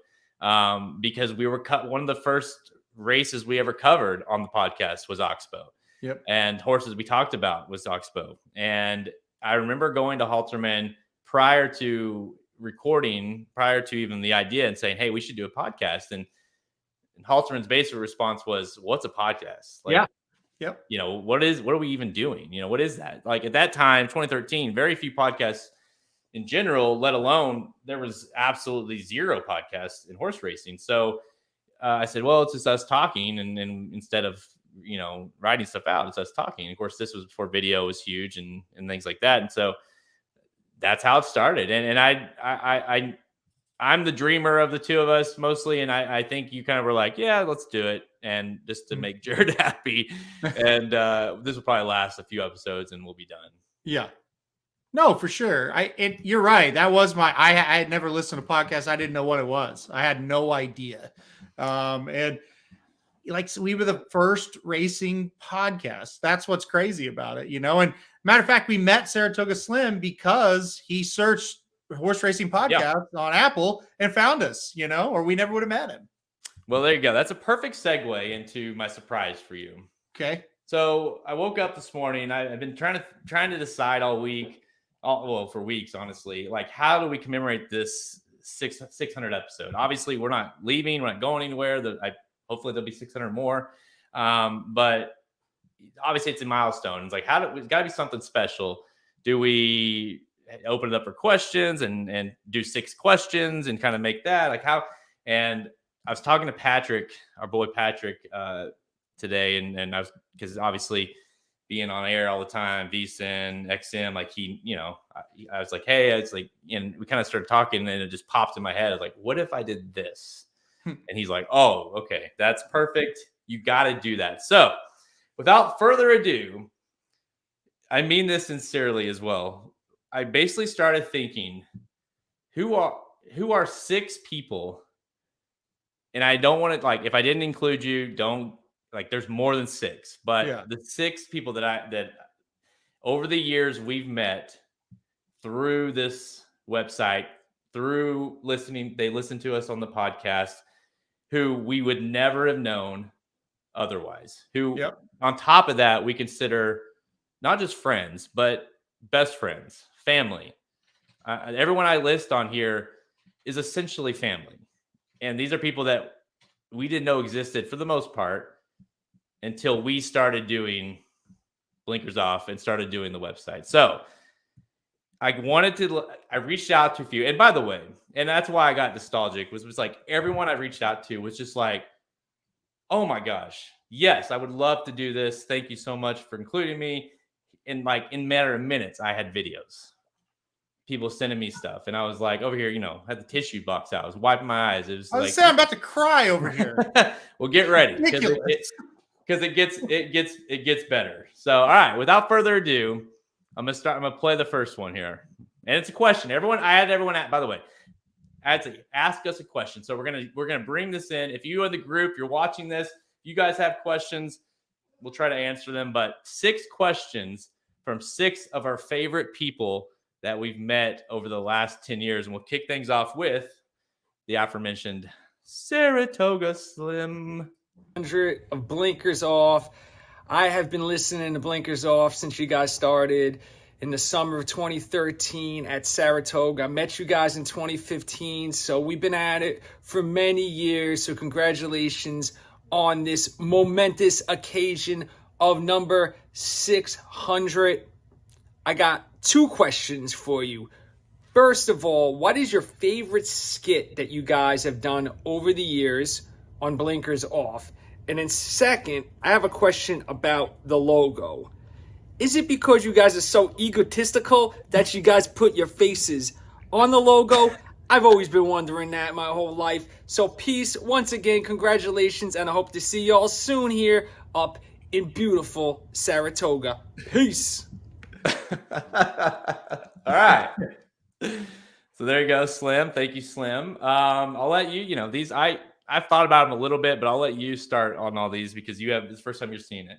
because we were one of the first races we ever covered on the podcast was Oxbow. Yep. And horses we talked about was Oxbow. And I remember going to Halterman prior to recording, prior to even the idea, and saying, hey, we should do a podcast. And Halterman's basic response was, what's a podcast? Like, yeah. Yep. You know, what are we even doing? You know, what is that? Like at that time, 2013, very few podcasts in general, let alone there was absolutely zero podcasts in horse racing. So I said, well, it's just us talking. And instead of, you know, writing stuff out, it's us talking. And of course, this was before video was huge and things like that. And so that's how it started. And I'm the dreamer of the two of us mostly. And I think you kind of were like, yeah, let's do it. And just to make Jared happy. And this will probably last a few episodes and we'll be done. Yeah. No, for sure. You're right. That was I had never listened to podcasts. I didn't know what it was. I had no idea. And like, so we were the first racing podcast. That's what's crazy about it, you know? And matter of fact, we met Saratoga Slim because he searched horse racing podcast on Apple and found us, you know, or we never would have met him. Well, there you go. That's a perfect segue into my surprise for you. Okay. So I woke up this morning. I've been trying to decide all week, for weeks, honestly, like, how do we commemorate this 600 episode? Obviously, we're not leaving. We're not going anywhere. Hopefully there'll be 600 more. But obviously it's a milestone. It's like, it's got to be something special. Do we open it up for questions and do 6 questions and kind of make that like how? And I was talking to Patrick, our boy Patrick, today. And I was, because obviously being on air all the time, VSIN, XM, like he, you know, I was like, hey, it's like, and we kind of started talking and it just popped in my head. I was like, what if I did this? And he's like, oh, okay, that's perfect. You got to do that. So without further ado, I mean this sincerely as well. I basically started thinking, who are 6 people? And I don't want to, like, if I didn't include you, don't, like, there's more than 6, but the 6 people that over the years we've met through this website, through listening, they listen to us on the podcast, who we would never have known otherwise, who on top of that, we consider not just friends, but best friends, family. Everyone I list on here is essentially family. And these are people that we didn't know existed for the most part until we started doing Blinkers Off and started doing the website. So I reached out to a few. And by the way, and that's why I got nostalgic, was like everyone I reached out to was just like, oh my gosh, yes, I would love to do this. Thank you so much for including me. In a matter of minutes, I had videos. People sending me stuff. And I was like, over here, you know, had the tissue box out. I was wiping my eyes. It was like, I'm about to cry over here. Well, get ready. Because it gets better. So, all right, without further ado, I'm gonna play the first one here. And it's a question. By the way, I had to ask us a question. So we're gonna bring this in. If you are the group, you're watching this, you guys have questions, we'll try to answer them. But 6 questions from 6 of our favorite people that we've met over the last 10 years. And we'll kick things off with the aforementioned Saratoga Slim. 100 of Blinkers Off. I have been listening to Blinkers Off since you guys started in the summer of 2013 at Saratoga. I met you guys in 2015, so we've been at it for many years. So congratulations on this momentous occasion of number 600. I got 2 questions for you. First of all, what is your favorite skit that you guys have done over the years on Blinkers Off? And then second, I have a question about the logo. Is it because you guys are so egotistical that you guys put your faces on the logo? I've always been wondering that my whole life. So peace. Once again, congratulations, and I hope to see y'all soon here up in beautiful Saratoga. Peace. All right. So there you go, Slim. Thank you, Slim. I'll let you, these I've thought about them a little bit, but I'll let you start on all these because it's the first time you're seeing it.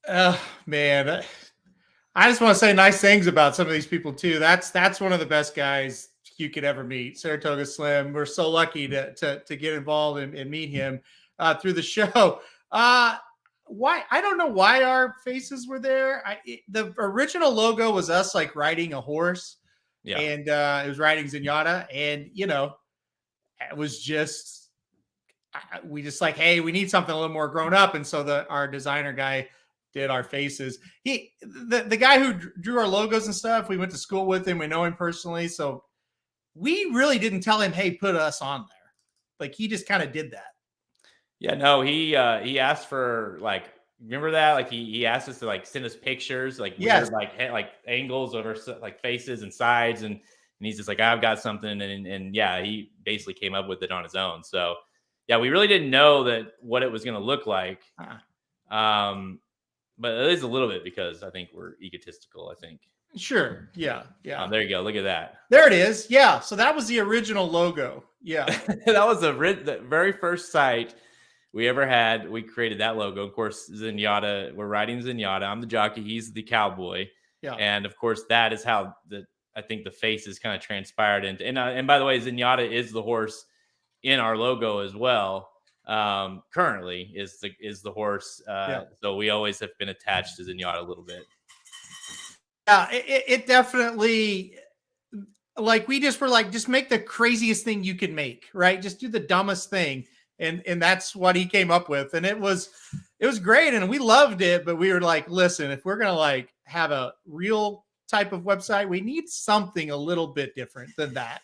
Oh, man. I just want to say nice things about some of these people too. That's one of the best guys you could ever meet. Saratoga Slim. We're so lucky to get involved and meet him through the show. Why? I don't know why our faces were there. The original logo was us like riding a horse. Yeah. And it was riding Zenyatta. And, it was just, we just like, hey, we need something a little more grown up. And so our designer guy did our faces. The guy who drew our logos and stuff, we went to school with him. We know him personally. So we really didn't tell him, hey, put us on there. Like he just kind of did that. Yeah, no, he asked for like, remember that? Like he asked us to like send us pictures, like weird, like angles of our like faces and sides, and he's just like, I've got something, and yeah, he basically came up with it on his own. So yeah, we really didn't know what it was going to look like, but it is a little bit because I think we're egotistical. I think. Sure. Yeah. Yeah. There you go. Look at that. There it is. Yeah. So that was the original logo. Yeah. That was the very first site we ever had. We created that logo. Of course, Zenyatta, we're riding Zenyatta. I'm the jockey. He's the cowboy. Yeah. And of course, that is how I think the face is kind of transpired. And by the way, Zenyatta is the horse in our logo as well. Currently is the horse. So we always have been attached to Zenyatta a little bit. Yeah, it definitely, like, we just were like, just make the craziest thing you can make, right? Just do the dumbest thing. And that's what he came up with. And it was great. And we loved it, but we were like, listen, if we're going to like have a real type of website, we need something a little bit different than that.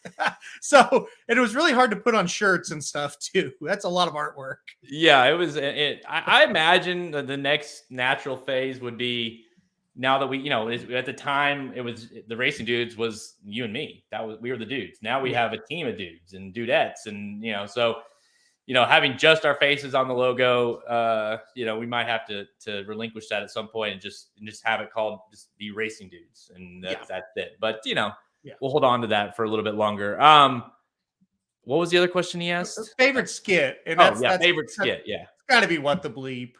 So, and it was really hard to put on shirts and stuff too. That's a lot of artwork. Yeah, it was. I imagine the next natural phase would be, now that we, at the time it was the racing dudes was you and me. We were the dudes. Now we have a team of dudes and dudettes, and so having just our faces on the logo, we might have to relinquish that at some point and just have it called just the racing dudes, and that's it. But we'll hold on to that for a little bit longer. What was the other question he asked? Favorite skit. And favorite skit. Yeah, it's got to be What the Bleep.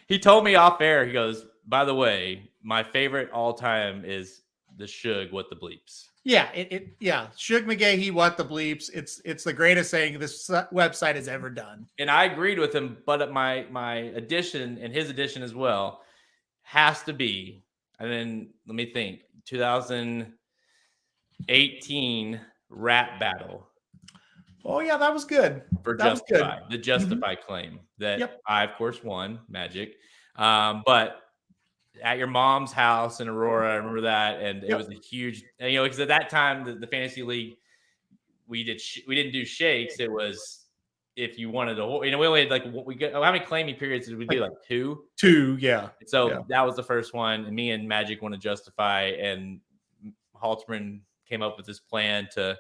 He told me off air, he goes, by the way, my favorite all time is the Suge What the Bleeps. Yeah, Suge McGahee What the Bleeps. It's the greatest thing this website has ever done. And I agreed with him, but my addition and his addition as well has to be, and then let me think, 2018 rap battle. Oh yeah, that was good. For Justify, the Justify claim that I, of course, won Magic. But at your mom's house in Aurora, I remember that, and it was a huge, because at that time the fantasy league, we didn't do shakes. It was if you wanted to, we only had how many claiming periods did we do? Like two? Two, yeah. So that was the first one, and me and Magic won to Justify, and Halterman came up with this plan to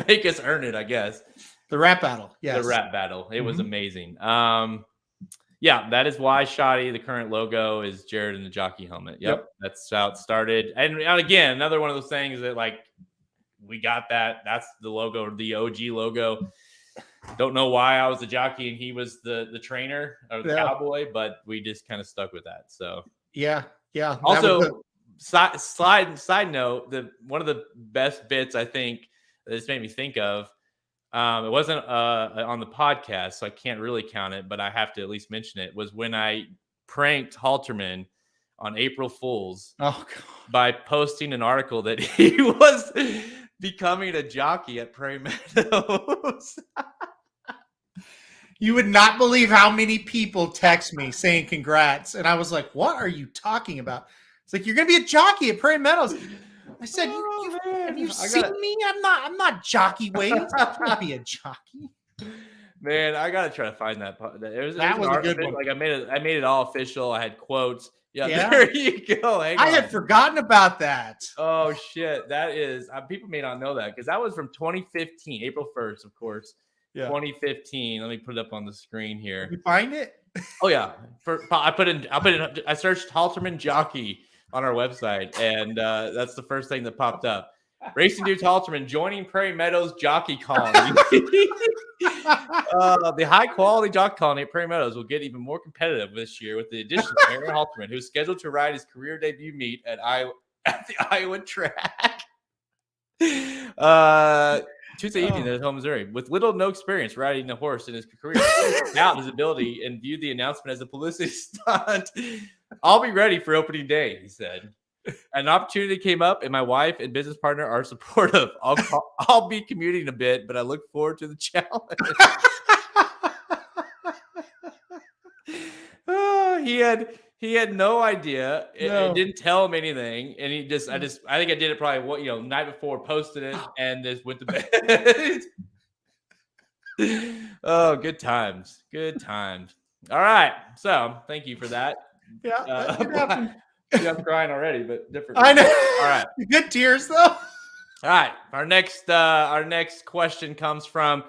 make us earn it, I guess. The rap battle. Yes. The rap battle. It was amazing. Yeah, that is why Shoddy, the current logo, is Jared in the jockey helmet. Yep. That's how it started. And again, another one of those things that we got that. That's the logo, the OG logo. Don't know why I was the jockey and he was the trainer or the cowboy, but we just kind of stuck with that. So yeah. Also, side note, one of the best bits I think this made me think of. It wasn't on the podcast, so I can't really count it, but I have to at least mention it, was when I pranked Halterman on April Fool's by posting an article that he was becoming a jockey at Prairie Meadows. You would not believe how many people text me saying congrats. And I was like, what are you talking about? It's like, you're going to be a jockey at Prairie Meadows. I said, have you seen me? I'm not jockey weight. I can't be a jockey. Man, I gotta try to find that. That was a good one. Like I made it all official. I had quotes. Yeah, Yeah. there you go. Hang I on. had forgotten about that. Oh shit, that is people may not know that because that was from 2015, April 1st, of course. Yeah. 2015. Let me put it up on the screen Did here. you find it? Oh yeah, I searched Halterman jockey on our website, and that's the first thing that popped up. Racing Dudes Halterman joining Prairie Meadows jockey colony. The high quality jockey colony at Prairie Meadows will get even more competitive this year with the addition of Aaron Halterman, who's scheduled to ride his career debut meet at the Iowa track. Tuesday evening at home, Missouri, with little to no experience riding a horse in his career, doubt his ability and viewed the announcement as a publicity stunt. I'll be ready for opening day, he said. An opportunity came up, and my wife and business partner are supportive. I'll be commuting a bit, but I look forward to the challenge. He had no idea. It didn't tell him anything, and I think I did it probably night before, posted it, and just went to bed. Oh, good times. All right, so thank you for that. Yeah, I'm crying already, but different. I know. All right, good tears though. All right, our next question comes from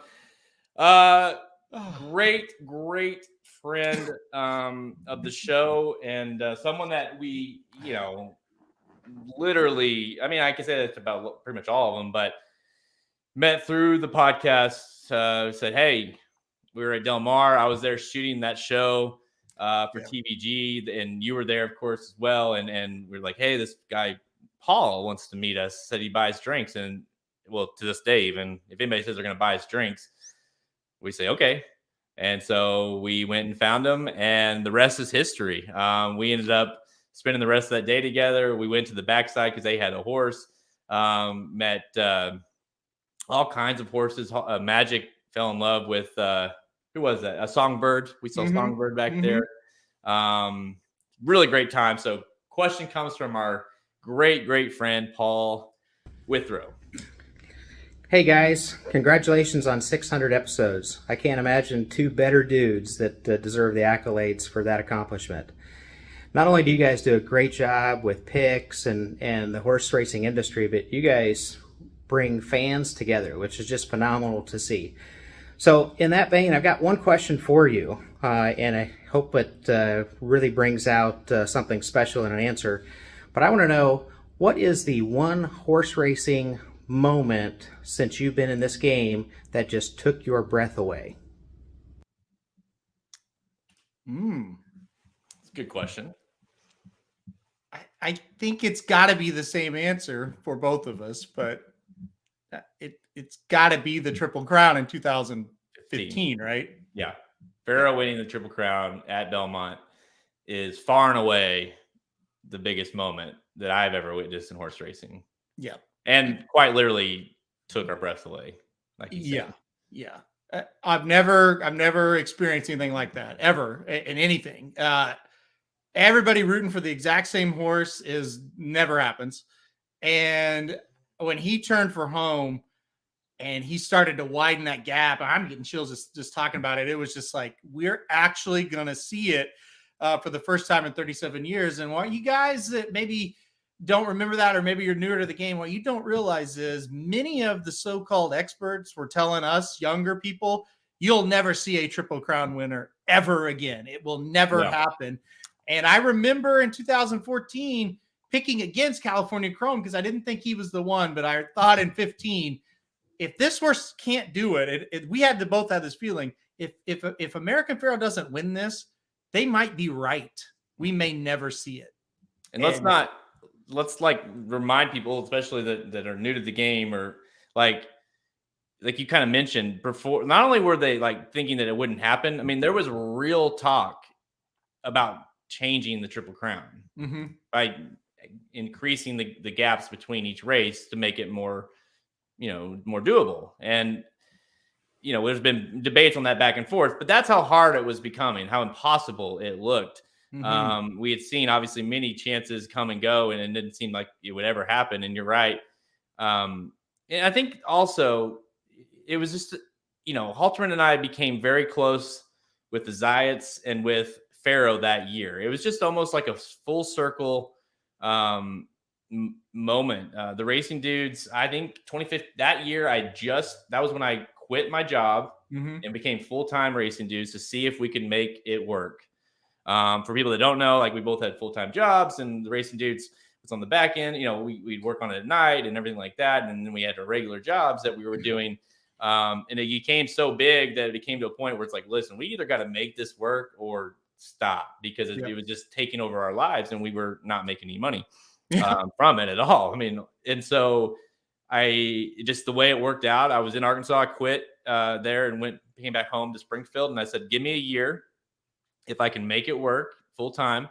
great friend of the show, and someone that we literally, I mean, I can say that's about pretty much all of them, but met through the podcast. Said, hey, we were at Del Mar. I was there shooting that show for TVG, and you were there, of course, as well. And we're like, hey, this guy Paul wants to meet us. Said he buys drinks, and well, to this day, even if anybody says they're going to buy us drinks, we say okay. And so we went and found him, and the rest is history. We ended up spending the rest of that day together. We went to the backside because they had a horse. Met all kinds of horses. Magic fell in love with who was that? A Songbird. We saw Songbird back there. Really great time. So question comes from our great friend Paul Withrow. Hey guys, congratulations on 600 episodes. I can't imagine two better dudes that deserve the accolades for that accomplishment. Not only do you guys do a great job with picks and the horse racing industry, but you guys bring fans together, which is just phenomenal to see. So in that vein, I've got one question for you, and I hope it really brings out something special in an answer. But I want to know, what is the one horse racing moment since you've been in this game that just took your breath away? That's a good question. I think it's got to be the same answer for both of us, but it's got to be the Triple Crown in 2015, right? Yeah. Farrah winning the Triple Crown at Belmont is far and away the biggest moment that I've ever witnessed in horse racing. Yeah. And quite literally took our breath away. Like you said. Yeah. I've never experienced anything like that ever in anything. Everybody rooting for the exact same horse never happens. And when he turned for home and he started to widen that gap, I'm getting chills just talking about it. It was just like, we're actually going to see it for the first time in 37 years. And what you guys that maybe don't remember that, or maybe you're newer to the game, what you don't realize is many of the so-called experts were telling us younger people, you'll never see a Triple Crown winner ever again. It will never happen. And I remember in 2014 picking against California Chrome because I didn't think he was the one, but I thought in 15, if this horse can't do it, we had to both have this feeling. If American Pharoah doesn't win this, they might be right. We may never see it. And let's remind people, especially that are new to the game, or like you kind of mentioned before, not only were they like thinking that it wouldn't happen. I mean, there was real talk about changing the Triple Crown by increasing the gaps between each race to make it more doable. And, there's been debates on that back and forth, but that's how hard it was becoming, how impossible it looked. We had seen obviously many chances come and go, and it didn't seem like it would ever happen. And you're right. And I think also it was just, Halterman and I became very close with the Zayats and with Pharaoh that year. It was just almost like a full circle moment. The Racing Dudes, I think 2015, that year, that was when I quit my job and became full-time Racing Dudes to see if we could make it work. For people that don't know, like we both had full-time jobs, and the Racing Dudes was on the back end. We'd work on it at night and everything like that. And then we had our regular jobs that we were doing. And it became so big that it came to a point where it's like, listen, we either got to make this work or stop, because it was just taking over our lives and we were not making any money from it at all. I mean, and so just the way it worked out, I was in Arkansas, I quit there and came back home to Springfield. And I said, give me a year if I can make it work full time.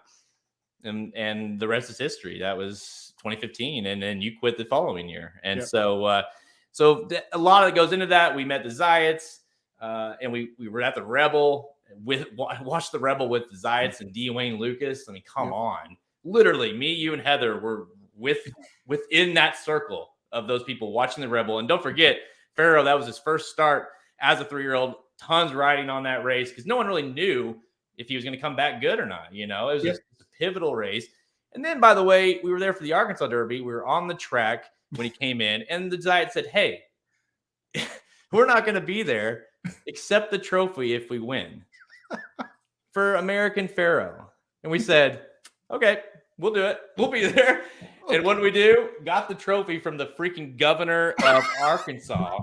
And the rest is history. That was 2015. And then you quit the following year. And so a lot of it goes into that. We met the Zayats and we were at the Rebel watched the Rebel with the Zayats and Dwayne Lucas. I mean, come on. Literally, me, you, and Heather were within that circle of those people watching the Rebel. And don't forget, Pharaoh, that was his first start as a 3-year-old. Tons riding on that race because no one really knew if he was going to come back good or not. It was just a pivotal race. And then, by the way, we were there for the Arkansas Derby. We were on the track when he came in, and the Zayat said, hey, we're not going to be there. Accept the trophy if we win for American Pharaoh. And we said, okay, we'll do it. We'll be there. And what did we do? Got the trophy from the freaking governor of Arkansas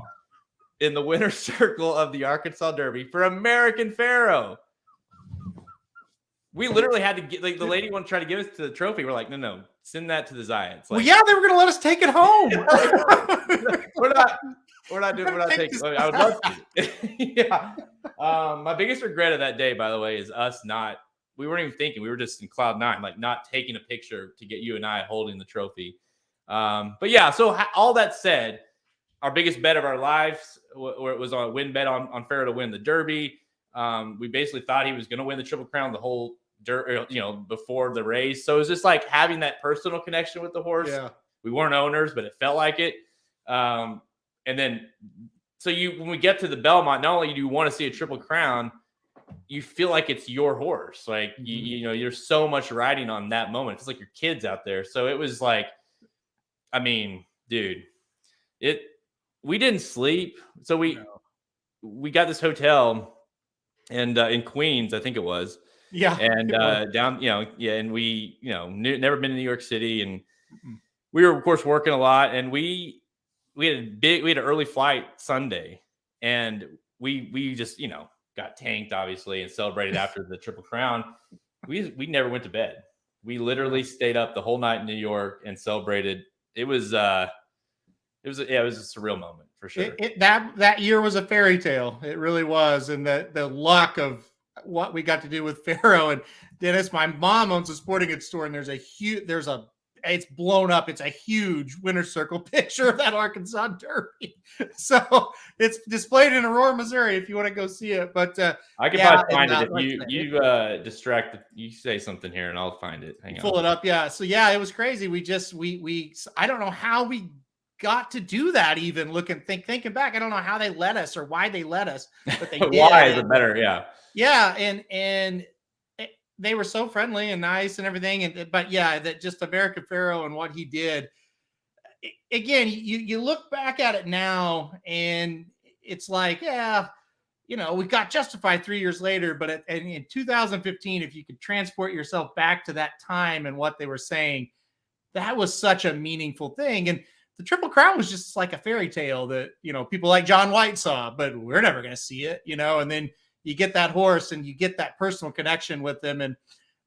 in the winner's circle of the Arkansas Derby for American Pharaoh. We literally had to get, like, the lady wanted to try to give us the trophy. We're like, no, send that to the Zayats. Like, well, yeah, they were going to let us take it home. We're not taking. I would love to. Yeah. My biggest regret of that day, by the way, is us not. We weren't even thinking. We were just in cloud nine, like not taking a picture to get you and I holding the trophy. But yeah. So all that said, our biggest bet of our lives, where it was on a win bet on Pharaoh to win the Derby. We basically thought he was going to win the Triple Crown the whole before the race. So it was just like having that personal connection with the horse. Yeah. We weren't owners, but it felt like it. And then, when we get to the Belmont, not only do you want to see a Triple Crown, you feel like it's your horse. Like, you're so much riding on that moment. It's like your kids out there. So it was like, I mean, dude, we didn't sleep. So we got this hotel and in Queens, I think it was. Yeah. And down, and we, never been to New York City. And we were, of course, working a lot. And we had an early flight Sunday, and we just, got tanked, obviously, and celebrated after the Triple Crown. We never went to bed. We literally stayed up the whole night in New York and celebrated. It was a surreal moment for sure. That year was a fairy tale. It really was. And the luck of what we got to do with Pharaoh and Dennis. My mom owns a sporting goods store, and it's blown up. It's a huge winner's circle picture of that Arkansas Derby. So it's displayed in Aurora, Missouri, if you want to go see it. But I can probably find it if you distract. You say something here, and I'll find it. Hang on. Pull it up. Yeah. So yeah, it was crazy. We I don't know how we got to do that. Even thinking back, I don't know how they let us or why they let us, but they did. Why is it better? Yeah. Yeah, and they were so friendly and nice and everything. But yeah, that just American Pharaoh and what he did. Again, you look back at it now, and it's like, yeah, we got justified 3 years later. But in 2015, if you could transport yourself back to that time and what they were saying, that was such a meaningful thing. And the Triple Crown was just like a fairy tale that people like John White saw, but we're never going to see it, And then you get that horse and you get that personal connection with him. And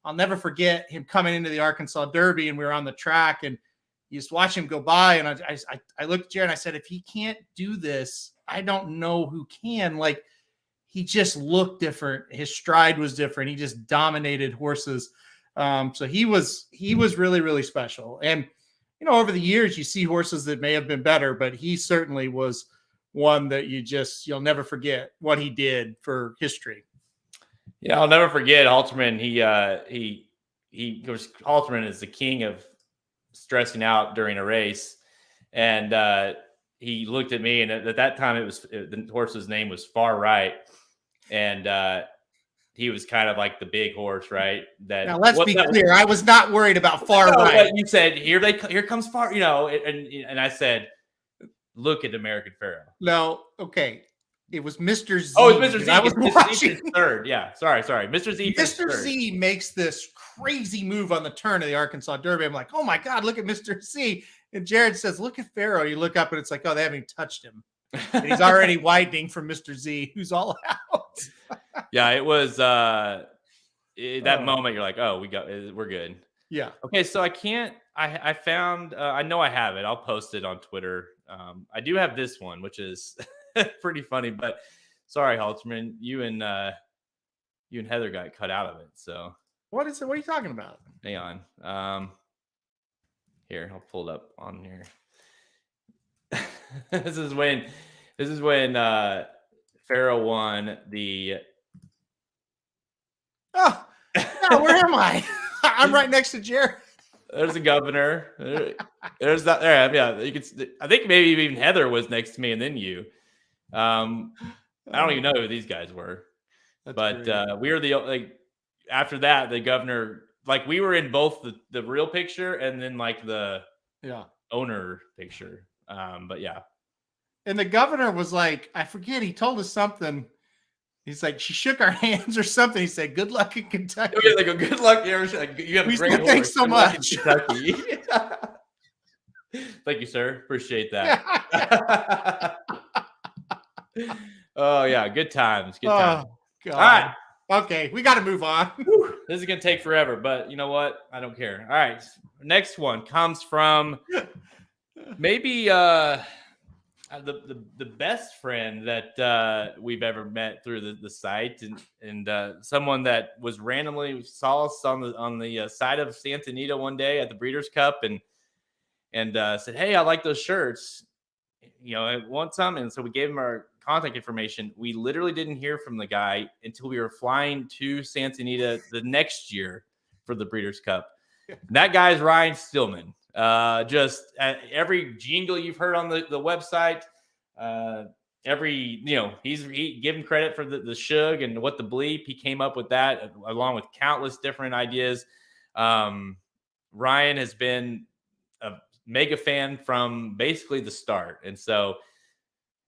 I'll never forget him coming into the Arkansas Derby, and we were on the track, and you just watch him go by. And I looked at Jared and I said, if he can't do this, I don't know who can. Like, he just looked different. His stride was different. He just dominated horses. So he was really, really special. And, over the years, you see horses that may have been better, but he certainly was one that you'll never forget what he did for history. Yeah, I'll never forget Halterman. Halterman is the king of stressing out during a race, and he looked at me, and at that time the horse's name was Far Right, and he was kind of like the big horse, right? Now let's be clear. I was not worried about Far Right. You said here comes Far, and I said, look at American Pharaoh. No, okay. It was Mr. Z. Oh, it's Mr. Z. I was watching. Third. Yeah, sorry. Mr. Z. Mr. Z makes this crazy move on the turn of the Arkansas Derby. I'm like, oh my God, look at Mr. Z. And Jared says, look at Pharaoh. You look up and it's like, oh, they haven't even touched him. And he's already widening from Mr. Z, who's all out. Yeah, it was that moment. You're like, oh, we're good. Yeah. Okay, so I found, I know I have it. I'll post it on Twitter. I do have this one, which is pretty funny, but sorry, Halterman, you and Heather got cut out of it. So what is it? What are you talking about? hang on. Here, I'll pull it up on here. This is when Pharaoh won the. Oh, no, where am I? I'm right next to Jared. There's the governor. There's that. There, yeah. You could. I think maybe even Heather was next to me, and then you. I don't even know who these guys were, but we were after that, the governor. Like we were in both the real picture and then like the owner picture. But yeah. And the governor was like, I forget, he told us something. He's like, she shook our hands or something. He said, good luck in Kentucky. Yeah, like, good luck. You have a great horse. Thanks so much. Kentucky. Thank you, sir. Appreciate that. Oh, yeah. Good times. Good times. God. All right. Okay. We got to move on. This is going to take forever, but you know what? I don't care. All right. Next one comes from maybe the best friend that we've ever met through the site, and someone that was randomly saw us on the side of Santa Anita one day at the Breeders' Cup, and said, "Hey, I like those shirts. I want some." And so we gave him our contact information. We literally didn't hear from the guy until we were flying to Santa Anita the next year for the Breeders' Cup. That guy's Ryan Stillman. Just every jingle you've heard on the website, he give him credit for the shug and what the bleep. He came up with that along with countless different ideas. Ryan has been a mega fan from basically the start. And so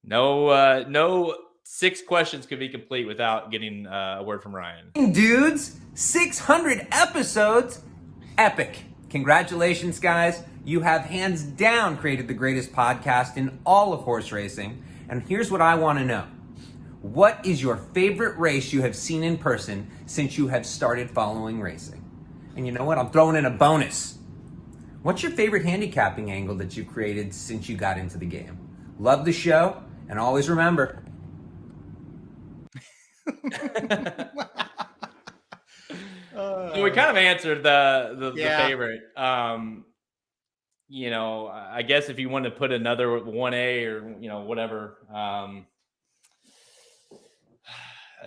no 6 questions could be complete without getting a word from Ryan. Dudes, 600 episodes. Epic. Congratulations, guys. You have hands down created the greatest podcast in all of horse racing. And here's what I want to know. What is your favorite race you have seen in person since you have started following racing? And you know what? I'm throwing in a bonus. What's your favorite handicapping angle that you created since you got into the game? Love the show, and always remember. So we kind of answered the favorite. I guess if you want to put another 1A or whatever,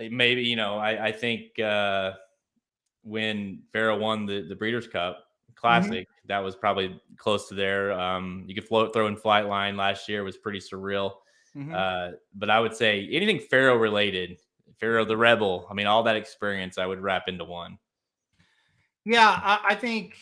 maybe I think when Pharaoh won the Breeders' Cup Classic, that was probably close to there. You could throw in Flight Line last year, was pretty surreal. But I would say anything Pharaoh related, Pharaoh the Rebel, I mean, all that experience I would wrap into one. Yeah, I think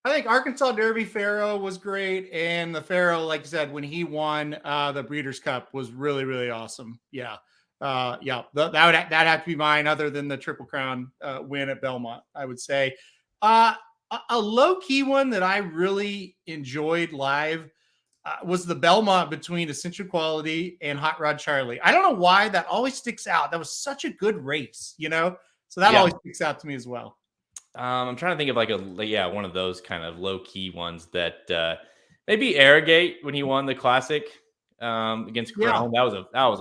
Arkansas Derby Pharaoh was great, and the Pharaoh, like I said, when he won the Breeders' Cup was really, really awesome. Yeah, that'd have to be mine, other than the Triple Crown win at Belmont, I would say. A low key one that I really enjoyed live was the Belmont between Essential Quality and Hot Rod Charlie. I don't know why that always sticks out. That was such a good race, so that always sticks out to me as well. I'm trying to think of one of those kind of low key ones that maybe Arrogate when he won the Classic against Crown. That was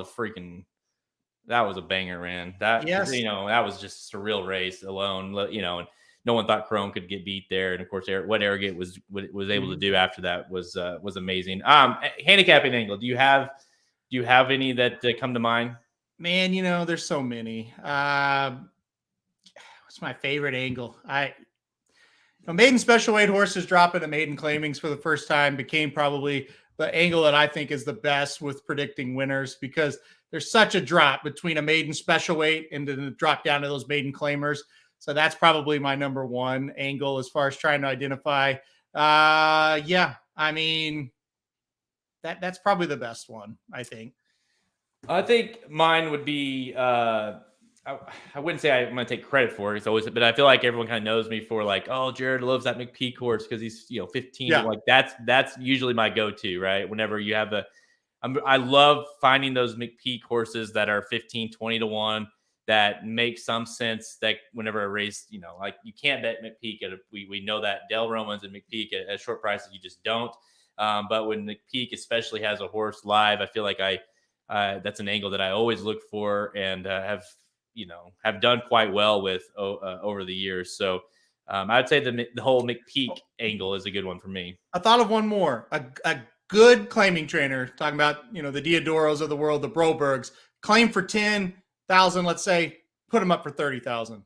a banger, man. That was just a surreal race alone. And no one thought Chrome could get beat there, and of course, what Arrogate was able to do after that was amazing. Handicapping angle. Do you have any that come to mind? Man, there's so many. What's my favorite angle? Maiden special weight horses dropping the maiden claimings for the first time became probably the angle that I think is the best with predicting winners, because there's such a drop between a maiden special weight and then the drop down to those maiden claimers. So that's probably my number one angle as far as trying to identify. Yeah, I mean, that's probably the best one, I think. I think mine would be I wouldn't say I'm going to take credit for it. It's always, but I feel like everyone kind of knows me for like, oh, Jared loves that McPeak horse because he's 15. Yeah. Like that's usually my go-to, right? Whenever you have I love finding those McPeak horses that are 15, 20 to 1 that make some sense. That whenever a race, like you can't bet McPeak we know that Del Romans and McPeak at short prices, you just don't. But when McPeak especially has a horse live, I feel like that's an angle that I always look for and have done quite well with over the years. So I'd say the whole McPeak angle is a good one for me. I thought of one more. A good claiming trainer, talking about the Diodoros of the world, the Brobergs, claim for 10,000, let's say, put them up for 30,000.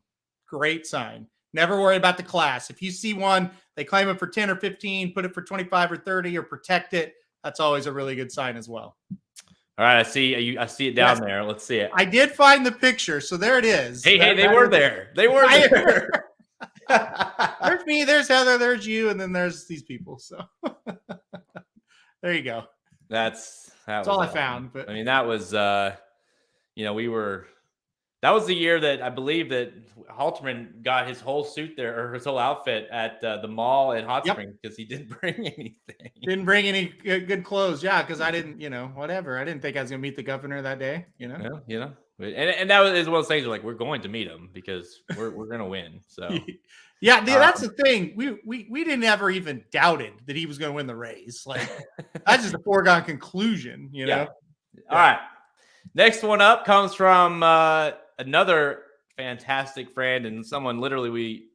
Great sign. Never worry about the class. If you see one, they claim it for 10 or 15, put it for 25 or 30, or protect it. That's always a really good sign as well. All right, I see it down there. Let's see it. I did find the picture, so there it is. Hey, they were there. They were there. There's me, there's Heather, there's you, and then there's these people. So there you go. That's all awesome. I found. But I mean, that was that was the year that I believe that Halterman got his whole suit there, or his whole outfit at the mall in Hot Springs, because he didn't bring anything. Didn't bring any good clothes. Yeah, because I didn't, whatever. I didn't think I was going to meet the governor that day, And that is one of those things where, like, we're going to meet him because we're going to win. So yeah, that's the thing. We didn't ever even doubted that he was going to win the race. Like, that's just a foregone conclusion, Yeah. All right. Next one up comes from another fantastic friend and someone literally we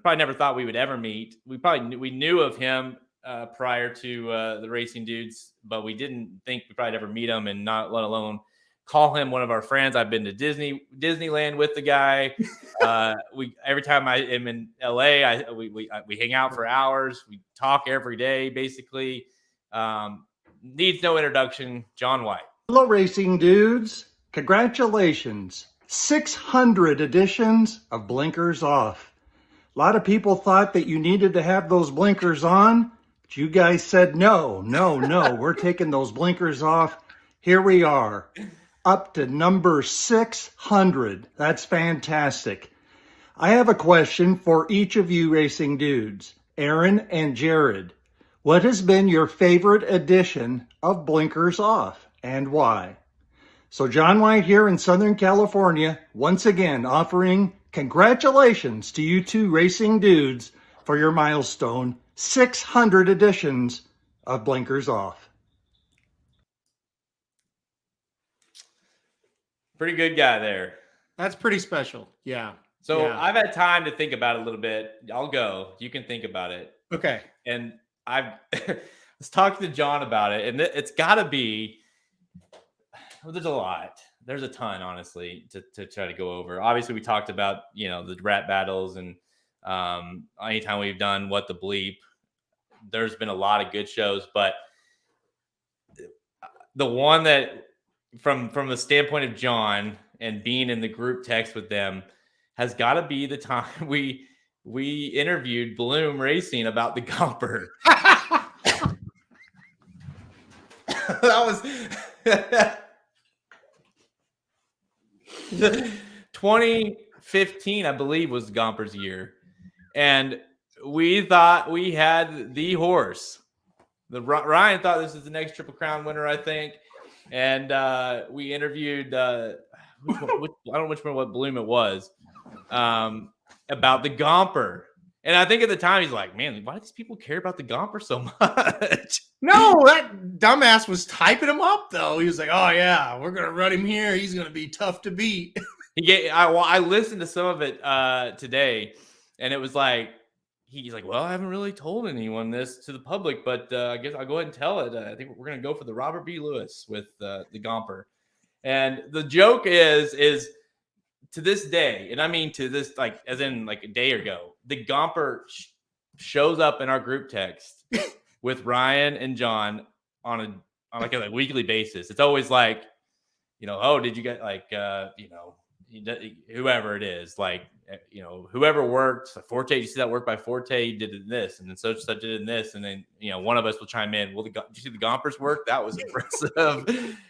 probably never thought we would ever meet. We knew of him prior to the Racing Dudes, but we didn't think we probably ever meet him and not let alone call him one of our friends. I've been to Disneyland with the guy. Every time I am in LA, we hang out for hours. We talk every day, basically. Needs no introduction. John White. Hello, Racing Dudes. Congratulations. 600 editions of Blinkers Off. A lot of people thought that you needed to have those blinkers on, but you guys said no. We're taking those blinkers off. Here we are, up to number 600. That's fantastic. I have a question for each of you Racing Dudes, Aaron and Jared. What has been your favorite edition of Blinkers Off and why? So John White here in Southern California, once again offering congratulations to you two Racing Dudes for your milestone 600 editions of Blinkers Off. Pretty good guy there. That's pretty special. Yeah. So yeah. I've had time to think about it a little bit. I'll go. You can think about it. Okay. And I was talking to John about it, and it's got to be. Well, there's a lot. There's a ton, honestly, to try to go over. Obviously, we talked about the rap battles, and anytime we've done What the Bleep, there's been a lot of good shows. But the one that, from the standpoint of John and being in the group text with them, has got to be the time we interviewed Bloom Racing about the Gomper. That was 2015, I believe, was Gomper's year, and we thought we had the horse. Ryan thought this is the next Triple Crown winner, I think, and we interviewed I don't know which one, what Bloom it was, about the Gomper. And I think at the time he's like, man, why do these people care about the Gomper so much? No, that dumbass was typing him up, though. He was like, oh, yeah, we're going to run him here. He's going to be tough to beat. I listened to some of it today, and it was like, he's like, well, I haven't really told anyone this to the public, but I guess I'll go ahead and tell it. I think we're going to go for the Robert B. Lewis with the Gomper. And the joke is to this day, and I mean to this, as in a day ago, the Gomper shows up in our group text with Ryan and John on like a weekly basis. It's always like, oh, did you get like, whoever it is, like, whoever worked, Forte, you see that work by Forte, you did this, and then such did it in this, and then, one of us will chime in. Well, did you see the Gompers work? That was impressive.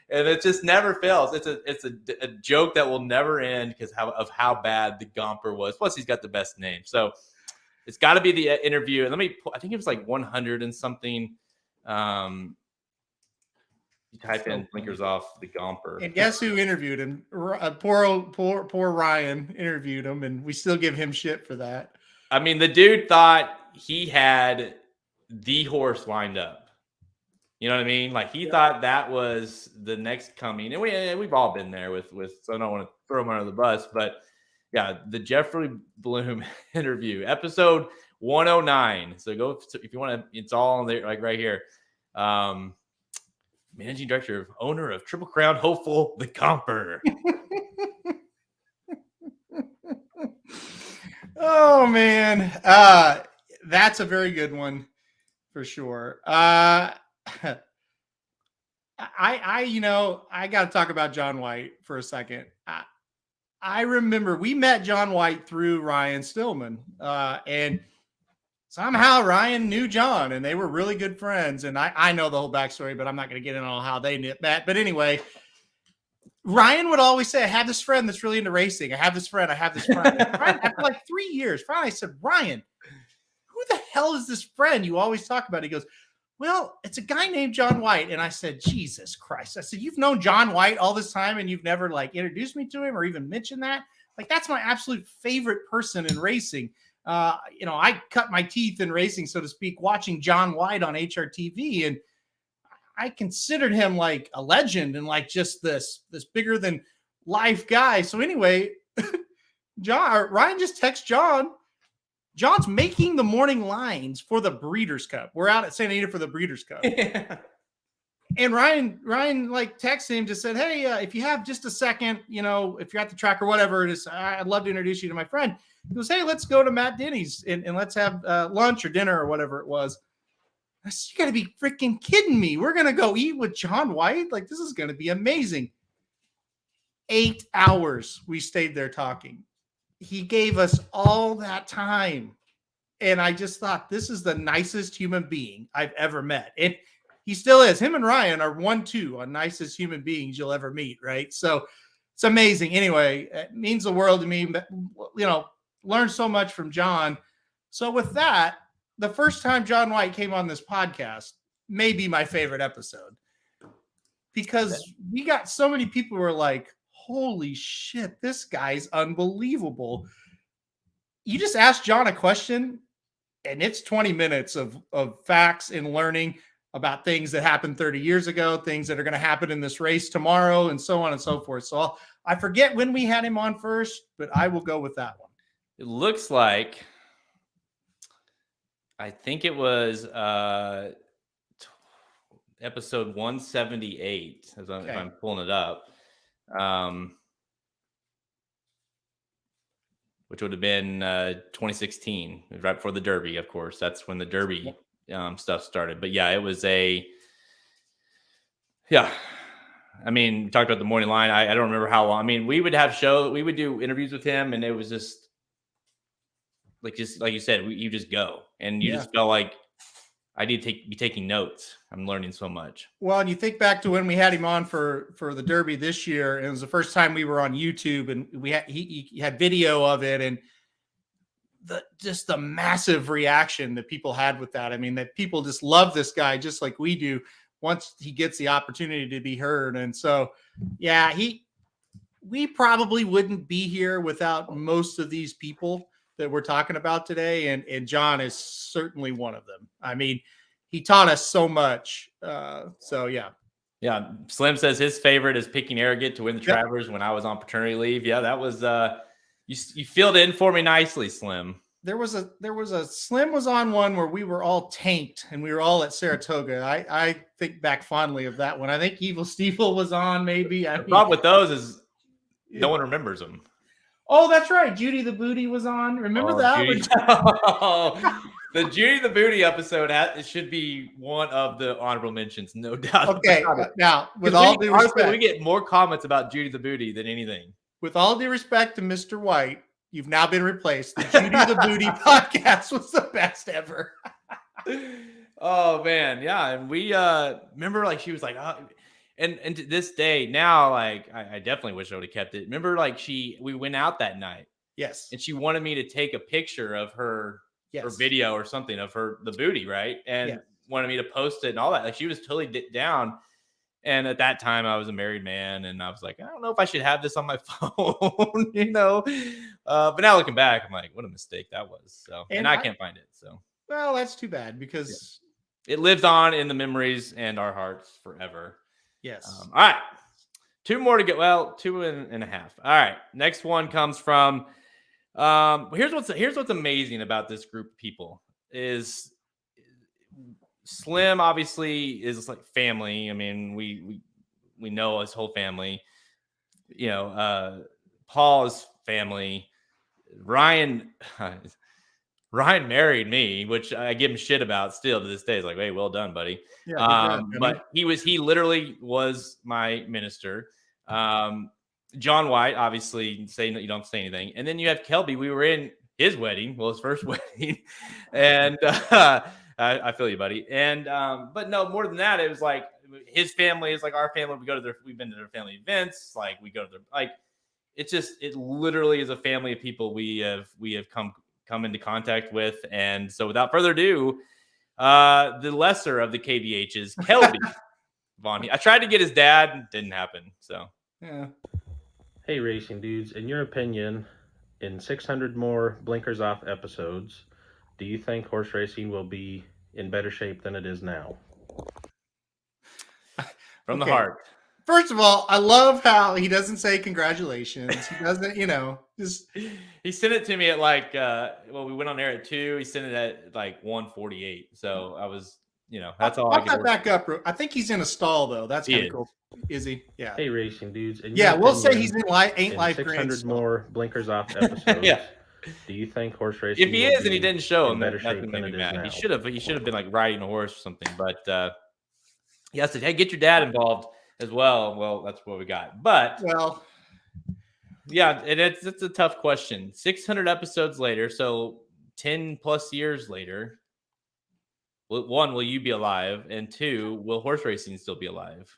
And it just never fails. It's a joke that will never end because of how bad the Gomper was. Plus, he's got the best name. So it's got to be the interview. And I think it was like 100 and something. You type in blinkers off the Gomper. And guess who interviewed him? Poor Ryan interviewed him, and we still give him shit for that. I mean, the dude thought he had the horse lined up. You know what I mean? Like he thought that was the next coming. And we've all been there with so I don't want to throw him under the bus, but yeah, the Jeffrey Bloom interview, episode 109. So go if you want to, it's all there, like right here. Managing director, owner of Triple Crown hopeful, the Gomper. Oh man, that's a very good one for sure. I got to talk about John White for a second. I remember we met John White through Ryan Stillman, and somehow Ryan knew John, and they were really good friends. And I know the whole backstory, but I'm not going to get into how they met. But anyway, Ryan would always say, I have this friend that's really into racing. I have this friend. And Ryan, after like 3 years, finally I said, Ryan, who the hell is this friend you always talk about? He goes, well, it's a guy named John White. And I said, Jesus Christ. I said, you've known John White all this time and you've never like introduced me to him or even mentioned that? Like, that's my absolute favorite person in racing. I cut my teeth in racing, so to speak, watching John White on HRTV. And I considered him like a legend and like just this bigger than life guy. So anyway, Ryan just texts John. John's making the morning lines for the Breeders' Cup. We're out at Santa Anita for the Breeders' Cup. And Ryan like texted him, just said, hey, if you have just a second, if you're at the track or whatever, I'd love to introduce you to my friend. He goes, hey, let's go to Matt Denny's and let's have lunch or dinner or whatever it was. I said, you got to be freaking kidding me. We're going to go eat with John White? Like, this is going to be amazing. 8 hours we stayed there talking. He gave us all that time. And I just thought, this is the nicest human being I've ever met. And he still is. Him and Ryan are 1-2 on nicest human beings you'll ever meet, right? So it's amazing. Anyway, it means the world to me. But, learned so much from John. So with that, the first time John White came on this podcast may be my favorite episode because we got so many people who were like, holy shit, this guy's unbelievable. You just ask John a question and it's 20 minutes of facts and learning about things that happened 30 years ago, things that are going to happen in this race tomorrow, and so on and so forth. So I forget when we had him on first, but I will go with that one. It looks like, I think it was episode 178, if I'm pulling it up, which would have been 2016, right before the Derby, of course. That's when the Derby stuff started. But yeah, it was I mean, we talked about the morning line. I don't remember how long. I mean, we would do interviews with him, and it was just like you said, you just go, and you just felt like I need to be taking notes. I'm learning so much. Well, and you think back to when we had him on for the Derby this year, and it was the first time we were on YouTube, and he had video of it, and just the massive reaction that people had with that. I mean, that people just love this guy just like we do once he gets the opportunity to be heard. And so, yeah, we probably wouldn't be here without most of these people that we're talking about today. And John is certainly one of them. I mean, he taught us so much. So yeah. Yeah. Slim says his favorite is picking Arrogant to win the Travers when I was on paternity leave. Yeah, that was, you filled in for me nicely, Slim. There was a Slim was on one where we were all tanked and we were all at Saratoga. I think back fondly of that one. I think Evil Steeple was on maybe. The problem with those is no one remembers them. Oh, that's right. Judy the Booty was on. Remember that? The Judy the Booty episode it should be one of the honorable mentions, no doubt. Okay, about it. now with all due Honestly, respect, we get more comments about Judy the Booty than anything. with all due respect to Mr. White, you've now been replaced. The Judy the Booty podcast was the best ever. Oh man, yeah, and we remember like she was like, oh, and to this day now, like I definitely wish I would have kept it. Remember, like we went out that night, Yes. and she wanted me to take a picture of her or video or something of the booty, right? And wanted me to post it and all that. Like she was totally down. And at that time, I was a married man, and I was like, I don't know if I should have this on my phone, you know. But now looking back, I'm like, what a mistake that was. So, and I can't find it. So, well, that's too bad because it lives on in the memories and our hearts forever. Yes. All right, 2 more to get. Well, 2.5. All right, next one comes from. Here's what's amazing about this group of people is Slim obviously is like family. I mean, we know his whole family. You know, Paul is family. Ryan married me, which I give him shit about still to this day. It's like, hey, well done, buddy. Yeah, but he literally was my minister. John White, obviously, you don't say anything. And then you have Kelby. We were in his wedding, his first wedding. And I feel you, buddy. And but no, more than that, it was like his family is like our family. We've been to their family events. Like we go to their it literally is a family of people we have come into contact with. And so without further ado, the lesser of the KVHs, Kelby Vaughn. I tried to get his dad, didn't happen. So yeah. Hey, racing dudes, in your opinion, in 600 more Blinkers Off episodes, do you think horse racing will be in better shape than it is now? From the heart. First of all, I love how he doesn't say congratulations. He doesn't, just. He sent it to me at like, we went on air at 2. He sent it at like 1:48. So I was, that's all I could back up. I think he's in a stall though. That's kind of cool. Is he? Yeah. Hey, racing dudes. We'll say he's in Ain't Life 600 more Blinkers Off episodes. Yeah. Do you think horse racing? If he is and he didn't show him, better that's shape what than made it me is mad. now? He should have been like riding a horse or something. But he has to get your dad involved as well. Well, that's what we got. But yeah, and it's a tough question. 600 episodes later, so 10 plus years later. 1, will you be alive? And 2, will horse racing still be alive?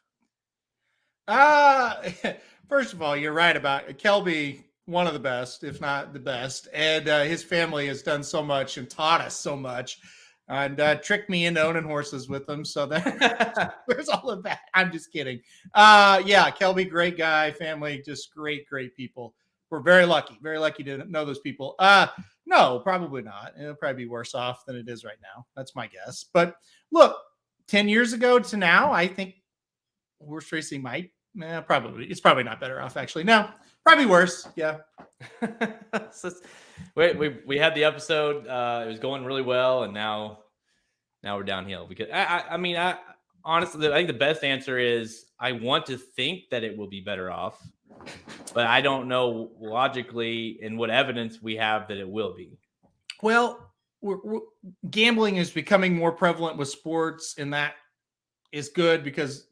First of all, you're right about Kelby, one of the best, if not the best. And his family has done so much and taught us so much and tricked me into owning horses with them. So there's all of that. I'm just kidding. Kelby, great guy, family, just great people. We're very lucky to know those people. No, probably not. It'll probably be worse off than it is right now. That's my guess. But look, 10 years ago to now, I think horse racing it's probably not better off actually. No, probably worse. Yeah. we had the episode. It was going really well, and now we're downhill because I honestly, I think the best answer is I want to think that it will be better off, but I don't know logically and what evidence we have that it will be. Well, gambling is becoming more prevalent with sports, and that is good because,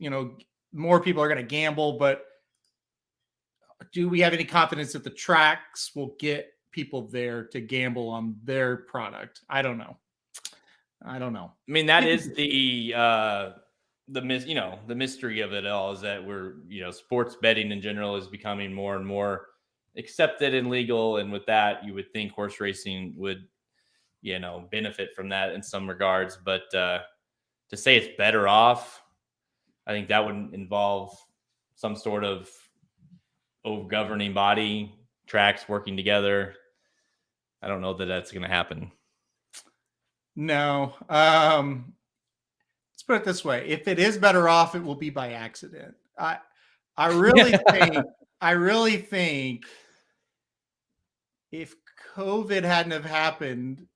more people are going to gamble, but do we have any confidence that the tracks will get people there to gamble on their product? I don't know. I mean, that is the mystery of it all is that we're, sports betting in general is becoming more and more accepted and legal. And with that, you would think horse racing would, benefit from that in some regards. But to say it's better off, I think that would involve some sort of governing body, tracks working together. I don't know that that's going to happen. No. Let's put it this way. If it is better off, it will be by accident. I really think if COVID hadn't have happened,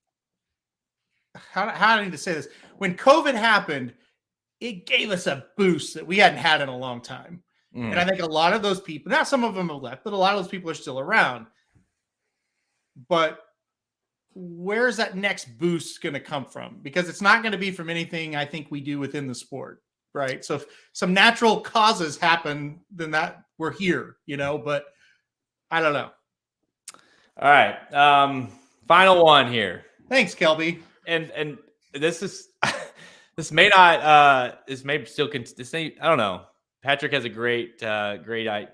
how do I need to say this? When COVID happened, it gave us a boost that we hadn't had in a long time. And I think a lot of those people, not some of them have left, but a lot of those people are still around. But where's that next boost going to come from? Because it's not going to be from anything I think we do within the sport, right? So if some natural causes happen, then that we're here, but I don't know. All right. Final one here. Thanks, Kelby. And this is this may not this may still I don't know. Patrick has a great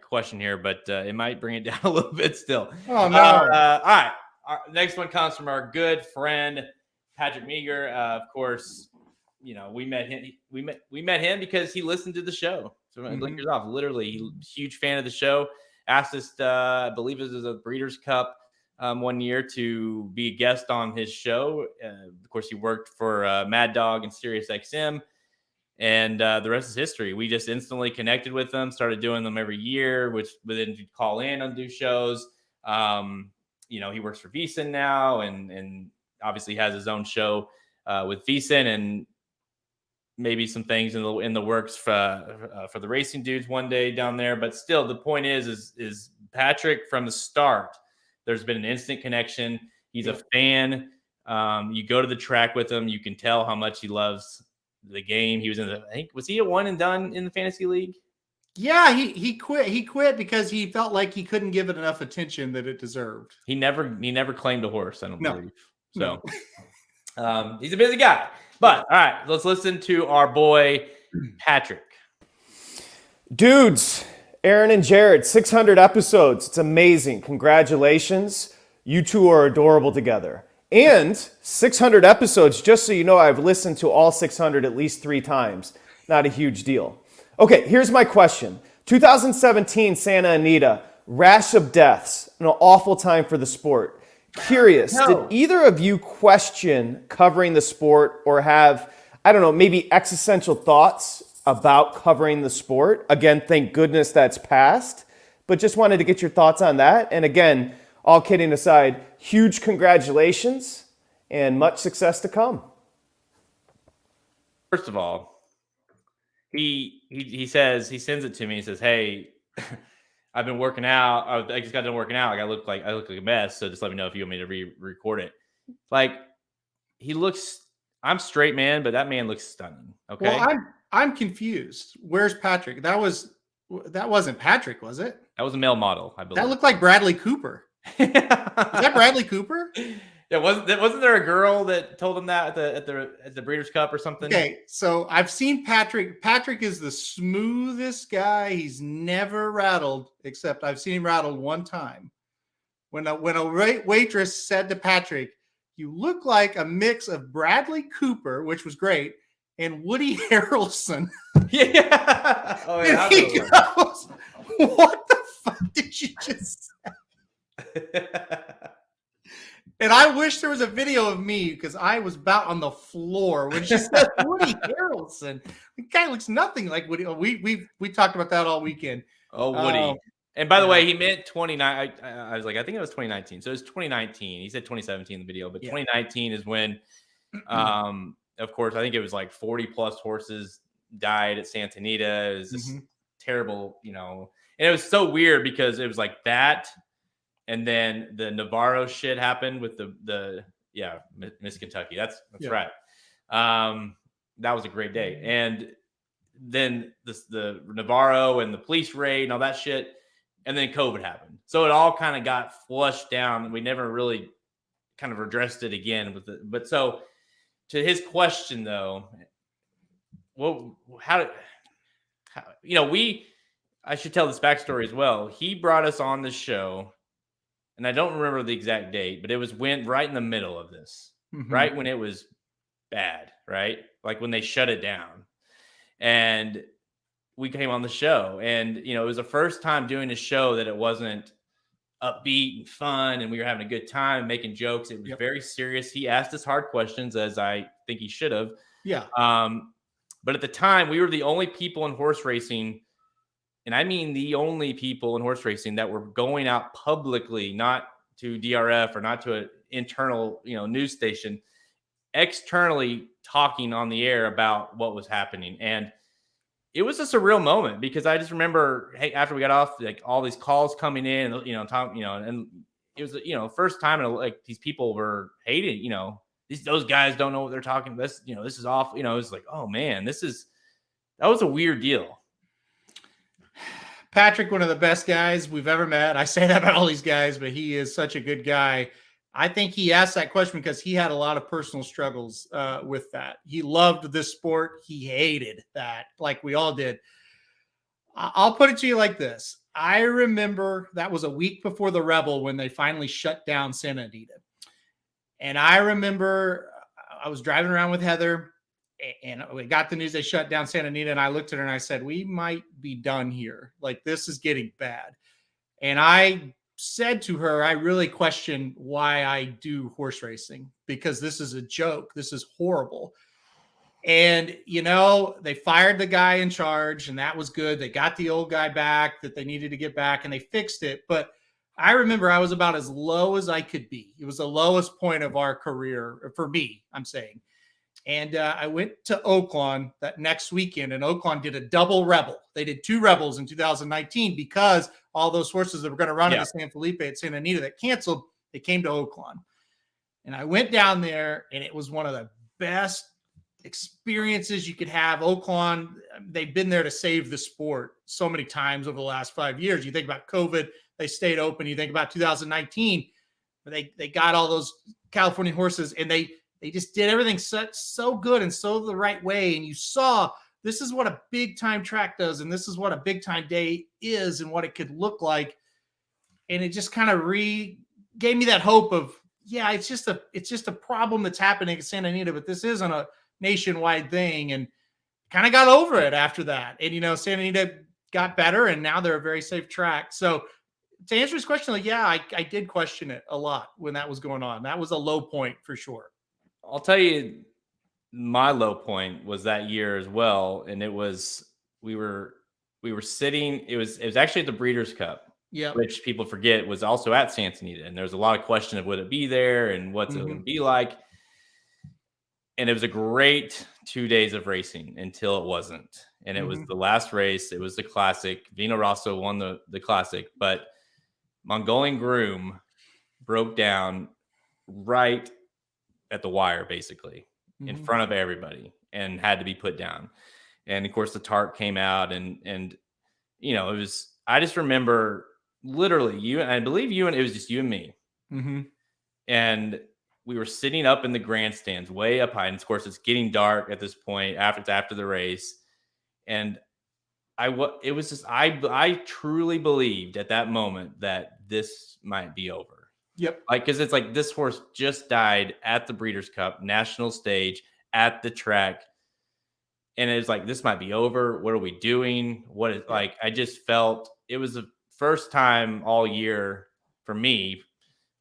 question here, but it might bring it down a little bit still. Oh no! All right. Our next one comes from our good friend Patrick Meager. Of course, we met him. We met him because he listened to the show. So Blinkers Off, literally, huge fan of the show. Asked us, I believe it was a Breeders' Cup one year, to be a guest on his show. Of course, he worked for Mad Dog and Sirius XM. And the rest is history. We just instantly connected with them, started doing them every year, which then he'd call in and do shows. He works for VSiN now and obviously has his own show with VSiN, and maybe some things in the works for the racing dudes one day down there. But still, the point is Patrick from the start, there's been an instant connection. He's a fan. You go to the track with him, you can tell how much he loves the game. He was was he a one and done in the fantasy league? Yeah, he quit. He quit because he felt like he couldn't give it enough attention that it deserved. He never claimed a horse, I don't believe. So he's a busy guy. But all right, let's listen to our boy Patrick. Dudes, Aaron and Jared, 600 episodes. It's amazing. Congratulations. You two are adorable together. And 600 episodes, just so you know, I've listened to all 600 at least 3 times. Not a huge deal. Okay, here's my question. 2017 Santa Anita, rash of deaths, an awful time for the sport. Curious, did either of you question covering the sport or have, I don't know, maybe existential thoughts about covering the sport? Again, thank goodness that's passed, but just wanted to get your thoughts on that. And again, all kidding aside, huge congratulations and much success to come. First of all, he says, he sends it to me. He says, "Hey, I've been working out. I just got done working out. Like I look like a mess. So just let me know if you want me to re-record it." Like I'm straight, man, but that man looks stunning. Okay. Well, I'm confused. Where's Patrick? That wasn't Patrick, was it? That was a male model, I believe. That looked like Bradley Cooper. Is that Bradley Cooper? Yeah, wasn't there a girl that told him that at the Breeders' Cup or something? Okay, so I've seen Patrick. Patrick is the smoothest guy. He's never rattled, except I've seen him rattled one time. When a waitress said to Patrick, "You look like a mix of Bradley Cooper," which was great, and Woody Harrelson. Yeah. Oh yeah. And he goes, "What the fuck did you just say?" And I wish there was a video of me because I was about on the floor when she said Woody Harrelson. The guy looks nothing like Woody. We talked about that all weekend. Oh, Woody. And by the way, he meant 29. I was like, I think it was 2019. So it was 2019. He said 2017 in the video, but 2019 is when, of course, I think it was like 40 plus horses died at Santa Anita. It was just terrible, and it was so weird because it was like that. And then the Navarro shit happened with the Miss Kentucky. That's right. That was a great day. And then the Navarro and the police raid and all that shit. And then COVID happened. So it all kind of got flushed down. We never really kind of addressed it again but so to his question though, I should tell this backstory as well. He brought us on the show. And I don't remember the exact date, but it was right in the middle of this, right when it was bad, right? Like when they shut it down. And we came on the show, and it was the first time doing a show that it wasn't upbeat and fun, and we were having a good time making jokes. It was very serious. He asked us hard questions, as I think he should have. Yeah. But at the time, we were the only people in horse racing. And I mean the only people in horse racing that were going out publicly, not to DRF or not to an internal, news station, externally talking on the air about what was happening. And it was a surreal moment because I just remember, hey, after we got off, like all these calls coming in, and it was, first time like these people were hated, those guys don't know what they're talking about. This is awful. It's like, oh man, that was a weird deal. Patrick, one of the best guys we've ever met. I say that about all these guys, but he is such a good guy. I think he asked that question because he had a lot of personal struggles with that. He loved this sport. He hated that, like we all did. I'll put it to you like this. I remember that was a week before the Rebel when they finally shut down Santa Anita. And I remember I was driving around with Heather, and we got the news they shut down Santa Anita, and I looked at her and I said, we might be done here. Like, this is getting bad. And I said to her, I really question why I do horse racing, because this is a joke. This is horrible. And, they fired the guy in charge, and that was good. They got the old guy back that they needed to get back, and they fixed it. But I remember I was about as low as I could be. It was the lowest point of our career for me, I'm saying. And I went to Oaklawn that next weekend, and Oaklawn did a double Rebel. They did 2 Rebels in 2019 because all those horses that were going to run at the San Felipe at Santa Anita that canceled, they came to Oaklawn. And I went down there, and it was one of the best experiences you could have. Oaklawn, they've been there to save the sport so many times over the last 5 years. You think about COVID, they stayed open. You think about 2019, they got all those California horses, and they just did everything so good and so the right way. And you saw this is what a big time track does, and this is what a big time day is, and what it could look like. And it just kind of gave me that hope of, it's just a problem that's happening at Santa Anita, but this isn't a nationwide thing. And kind of got over it after that. And Santa Anita got better, and now they're a very safe track. So to answer his question, I did question it a lot when that was going on. That was a low point for sure. I'll tell you, my low point was that year as well, and it was we were sitting. It was actually at the Breeders' Cup, which people forget was also at Santa Anita, and there's a lot of question of would it be there and what's it going to be like. And it was a great 2 days of racing until it wasn't, and it was the last race. It was the Classic. Vino Rosso won the Classic, but Mongolian Groom broke down right at the wire, basically in front of everybody, and had to be put down. And of course the tarp came out, and it was, I just remember literally I believe it was just you and me. And we were sitting up in the grandstands way up high. And of course it's getting dark at this point after the race. And I truly believed at that moment that this might be over. Yep. Because it's like this horse just died at the Breeders' Cup national stage at the track. And it's like, this might be over. What are we doing? I just felt it was the first time all year for me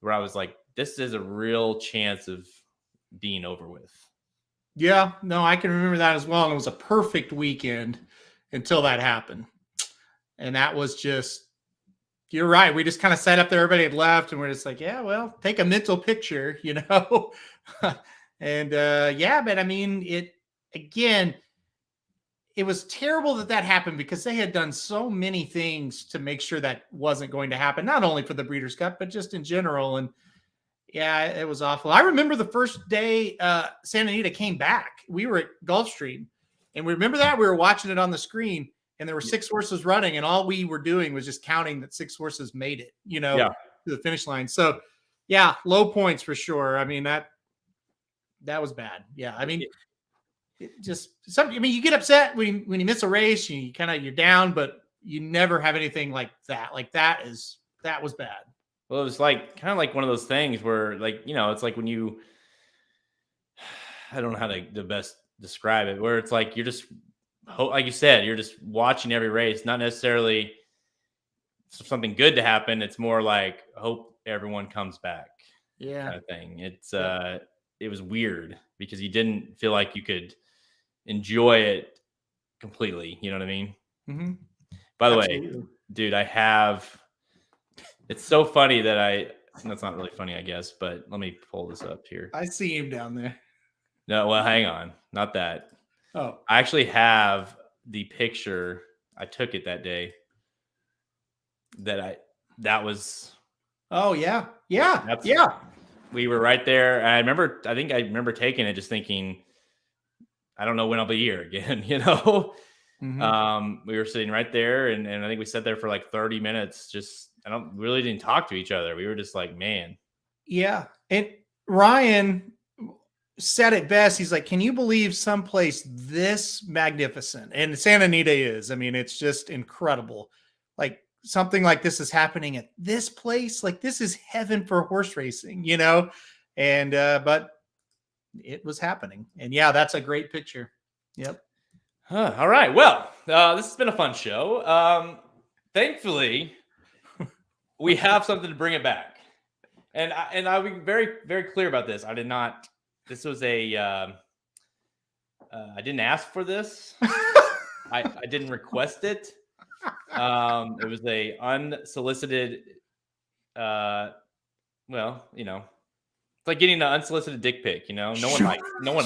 where I was like, this is a real chance of being over with. Yeah, no, I can remember that as well. And it was a perfect weekend until that happened. And that was just, you're right. We just kind of sat up there. Everybody had left, and we're just like, take a mental picture, And but I mean, it was terrible that happened, because they had done so many things to make sure that wasn't going to happen, not only for the Breeders' Cup, but just in general. And it was awful. I remember the first day Santa Anita came back. We were at Gulfstream, and we remember that we were watching it on the screen, and there were 6 horses running, and all we were doing was just counting that 6 horses made it, to the finish line. So, low points for sure. I mean, that was bad. Yeah, I mean, you get upset when you miss a race, you're down, but you never have anything like that. Like that was bad. Well, it was kind of like one of those things where, it's like when you, I don't know how to best describe it, where it's like you're just, like you said, you're just watching every race, not necessarily something good to happen. It's more like hope everyone comes back, kind of thing. It was weird because you didn't feel like you could enjoy it completely. You know what I mean? Mm-hmm. By the way, dude, it's so funny that's not really funny, I guess, but let me pull this up here. I see him down there. No, well, hang on. Not that. Oh, I actually have the picture. I took it that day. That was Oh yeah. Yeah. That's- Yeah. We were right there. I think I remember taking it, just thinking, I don't know when I'll be here again, you know? We were sitting right there, and I think we sat there for like 30 minutes. Just, really didn't talk to each other. We were just like, man. Yeah. And Ryan said it best. He's like, can you believe someplace this magnificent? And Santa Anita is. I mean, it's just incredible. Like something like this is happening at this place. Like this is heaven for horse racing, you know? And, but it was happening. And yeah, that's a great picture. Yep. All right. Well, this has been a fun show. Thankfully, we have something to bring it back. And I'll be very, very clear about this. I did not. This was I didn't ask for this. I didn't request it. It was a unsolicited. Well, you know, it's like getting an unsolicited dick pic. You know, no one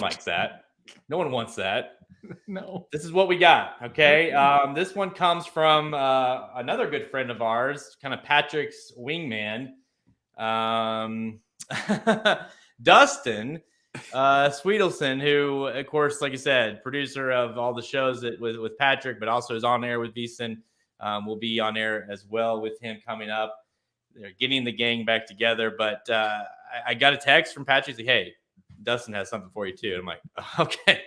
likes that. No one wants that. No. This is what we got. Okay. This one comes from another good friend of ours, kind of Patrick's wingman, Dustin Sweetelson, who, of course, like I said, producer of all the shows with Patrick, but also is on air with Beeson. Will be on air as well with him coming up. They're getting the gang back together. But I got a text from Patrick. He's like, hey, Dustin has something for you too. And I'm like, okay.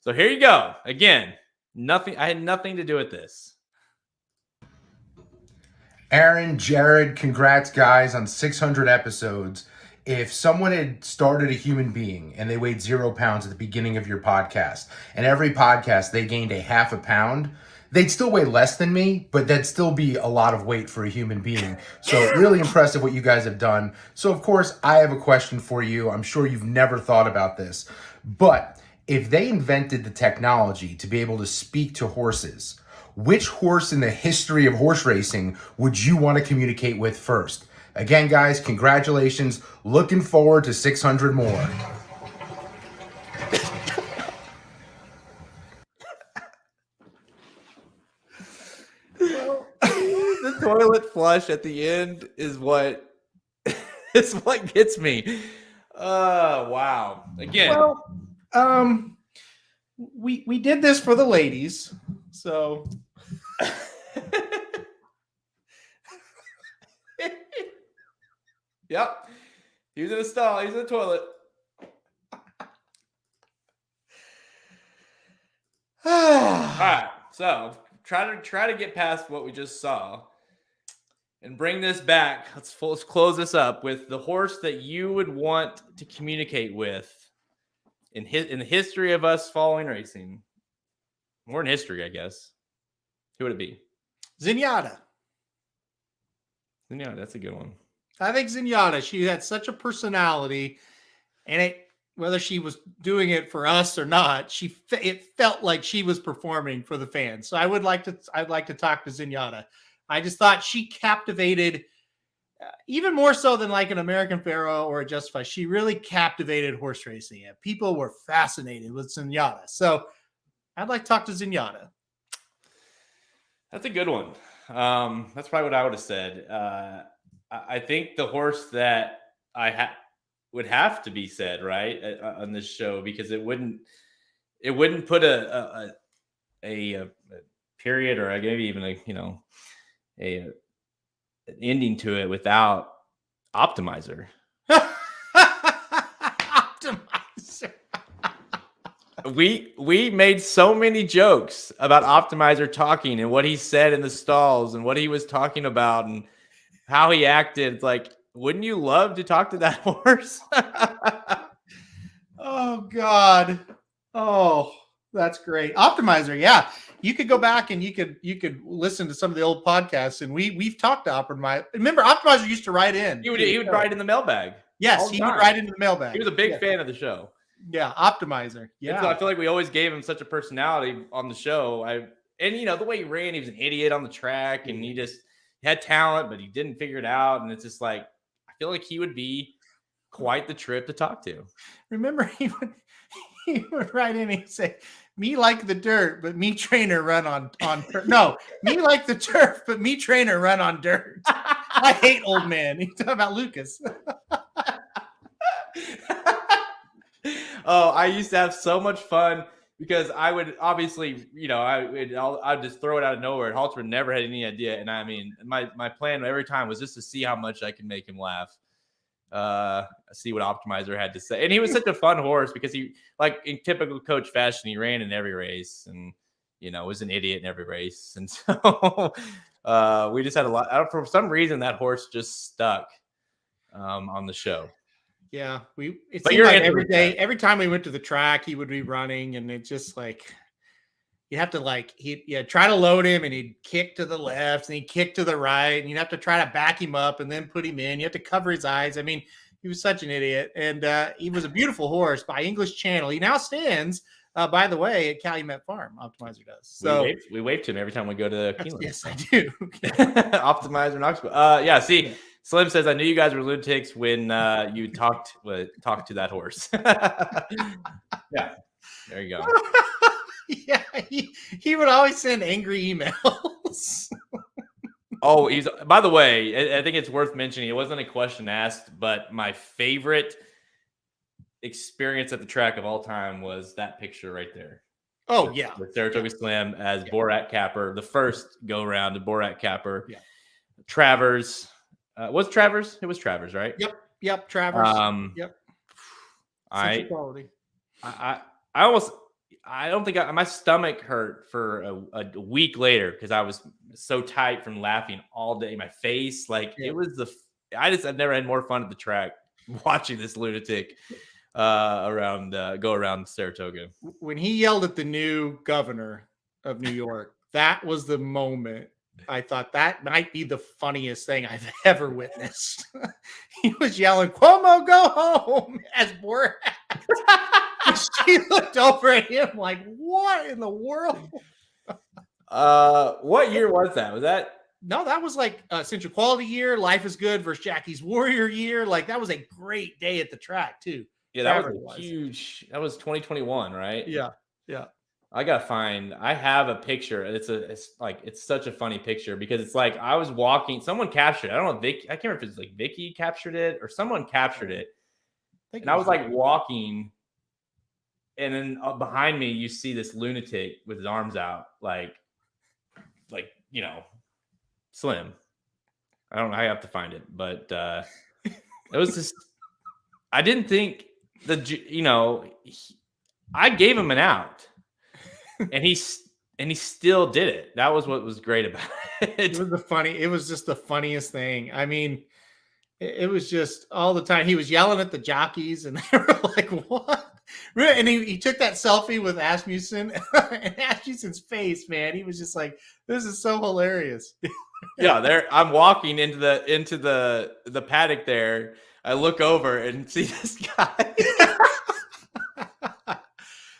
So here you go. Again, nothing. I had nothing to do with this. Aaron, Jared, congrats guys on 600 episodes. If someone had started a human being and they weighed 0 pounds at the beginning of your podcast, and every podcast they gained a half a pound, they'd still weigh less than me, but that'd still be a lot of weight for a human being. So really impressive what you guys have done. So of course, I have a question for you. I'm sure you've never thought about this, but if they invented the technology to be able to speak to horses, which horse in the history of horse racing would you want to communicate with first? Again, guys, congratulations. Looking forward to 600 more. The toilet flush at the end is what gets me. Wow. Again. Well, we did this for the ladies, so Yep. He was in a stall. He's in the toilet. All right. So try to get past what we just saw and bring this back. Let's close this up with the horse that you would want to communicate with in the history of us following racing. More in history, I guess. Who would it be? Zenyatta. Yeah, that's a good one. I think Zenyatta, she had such a personality, and whether she was doing it for us or not, it felt like she was performing for the fans. So I'd like to talk to Zenyatta. I just thought she captivated, even more so than like an American Pharoah or a Justify. She really captivated horse racing, and people were fascinated with Zenyatta. So I'd like to talk to Zenyatta. That's a good one. That's probably what I would have said. I think the horse that would have to be said right on this show, because it wouldn't put a period or maybe even an ending to it without Optimizer. Optimizer. We made so many jokes about Optimizer talking and what he said in the stalls and what he was talking about and how he acted. It's like, wouldn't you love to talk to that horse? Oh God. Oh, that's great. Optimizer. Yeah. You could go back and you could listen to some of the old podcasts, and we've talked to Optimizer. Remember, Optimizer used to write in. He would write in the mailbag. Yes, he would write into the mailbag. He was a big fan of the show. Yeah, Optimizer. Yeah. So I feel like we always gave him such a personality on the show. And the way he ran, he was an idiot on the track, and he had talent, but he didn't figure it out. And it's just like, I feel like he would be quite the trip to talk to. Remember, he would write in and he'd say, "Me like the dirt, but me trainer run on dirt." No, me like the turf, but me trainer run on dirt. I hate old men. You talking about Lucas? Oh, I used to have so much fun because I would obviously, I'd just throw it out of nowhere. Halter never had any idea. And I mean, my plan every time was just to see how much I could make him laugh. See what Optimizer had to say. And he was such a fun horse because he, like in typical coach fashion, he ran in every race and, was an idiot in every race. And so we just had a lot. For some reason, that horse just stuck on the show. Yeah, it seemed like every day, every time we went to the track, he would be running, and it just like you have to try to load him, and he'd kick to the left, and he'd kick to the right, and you'd have to try to back him up and then put him in. You have to cover his eyes. I mean, he was such an idiot, and he was a beautiful horse by English Channel. He now stands, by the way, at Calumet Farm. Optimizer does. So we wave to him every time we go to Keeneland. Yes, I do. Optimizer Knoxville. Yeah, see. Slim says, I knew you guys were lunatics when you talked to that horse. Yeah, there you go. Yeah, he would always send angry emails. Oh, by the way, I think it's worth mentioning. It wasn't a question asked, but my favorite experience at the track of all time was that picture right there. Oh, yeah. With Saratoga Slim as Borat Capper, the first go around to Borat Capper. Yeah. Travers. Was Travers? It was Travers, right? Yep. Travers. Yep. I don't think my stomach hurt for a week later because I was so tight from laughing all day. My face, I've never had more fun at the track watching this lunatic go around Saratoga. When he yelled at the new governor of New York, that was the moment. I thought that might be the funniest thing I've ever witnessed. He was yelling, "Cuomo, go home!" as Borat. She looked over at him like, "What in the world?" What year was that? Was that? No, that was like Central Quality year, Life is Good versus Jackie's Warrior year. Like that was a great day at the track too. Yeah, that was huge. That was 2021, right? Yeah. I have a picture. It's such a funny picture because it's like I was walking. Someone captured it. I don't know. I can't remember if it's like Vicky captured it or someone captured it. And I was like walking, and then behind me you see this lunatic with his arms out, like Slim. I don't know. I have to find it, but it was just. I didn't think I gave him an out. And he still did it. That was what was great about it. It was just the funniest thing. I mean, it was just all the time. He was yelling at the jockeys, and they were like, "What?" And he took that selfie with Asmussen, and Asmussen's face, man. He was just like, "This is so hilarious." Yeah, I'm walking into the paddock there. I look over and see this guy.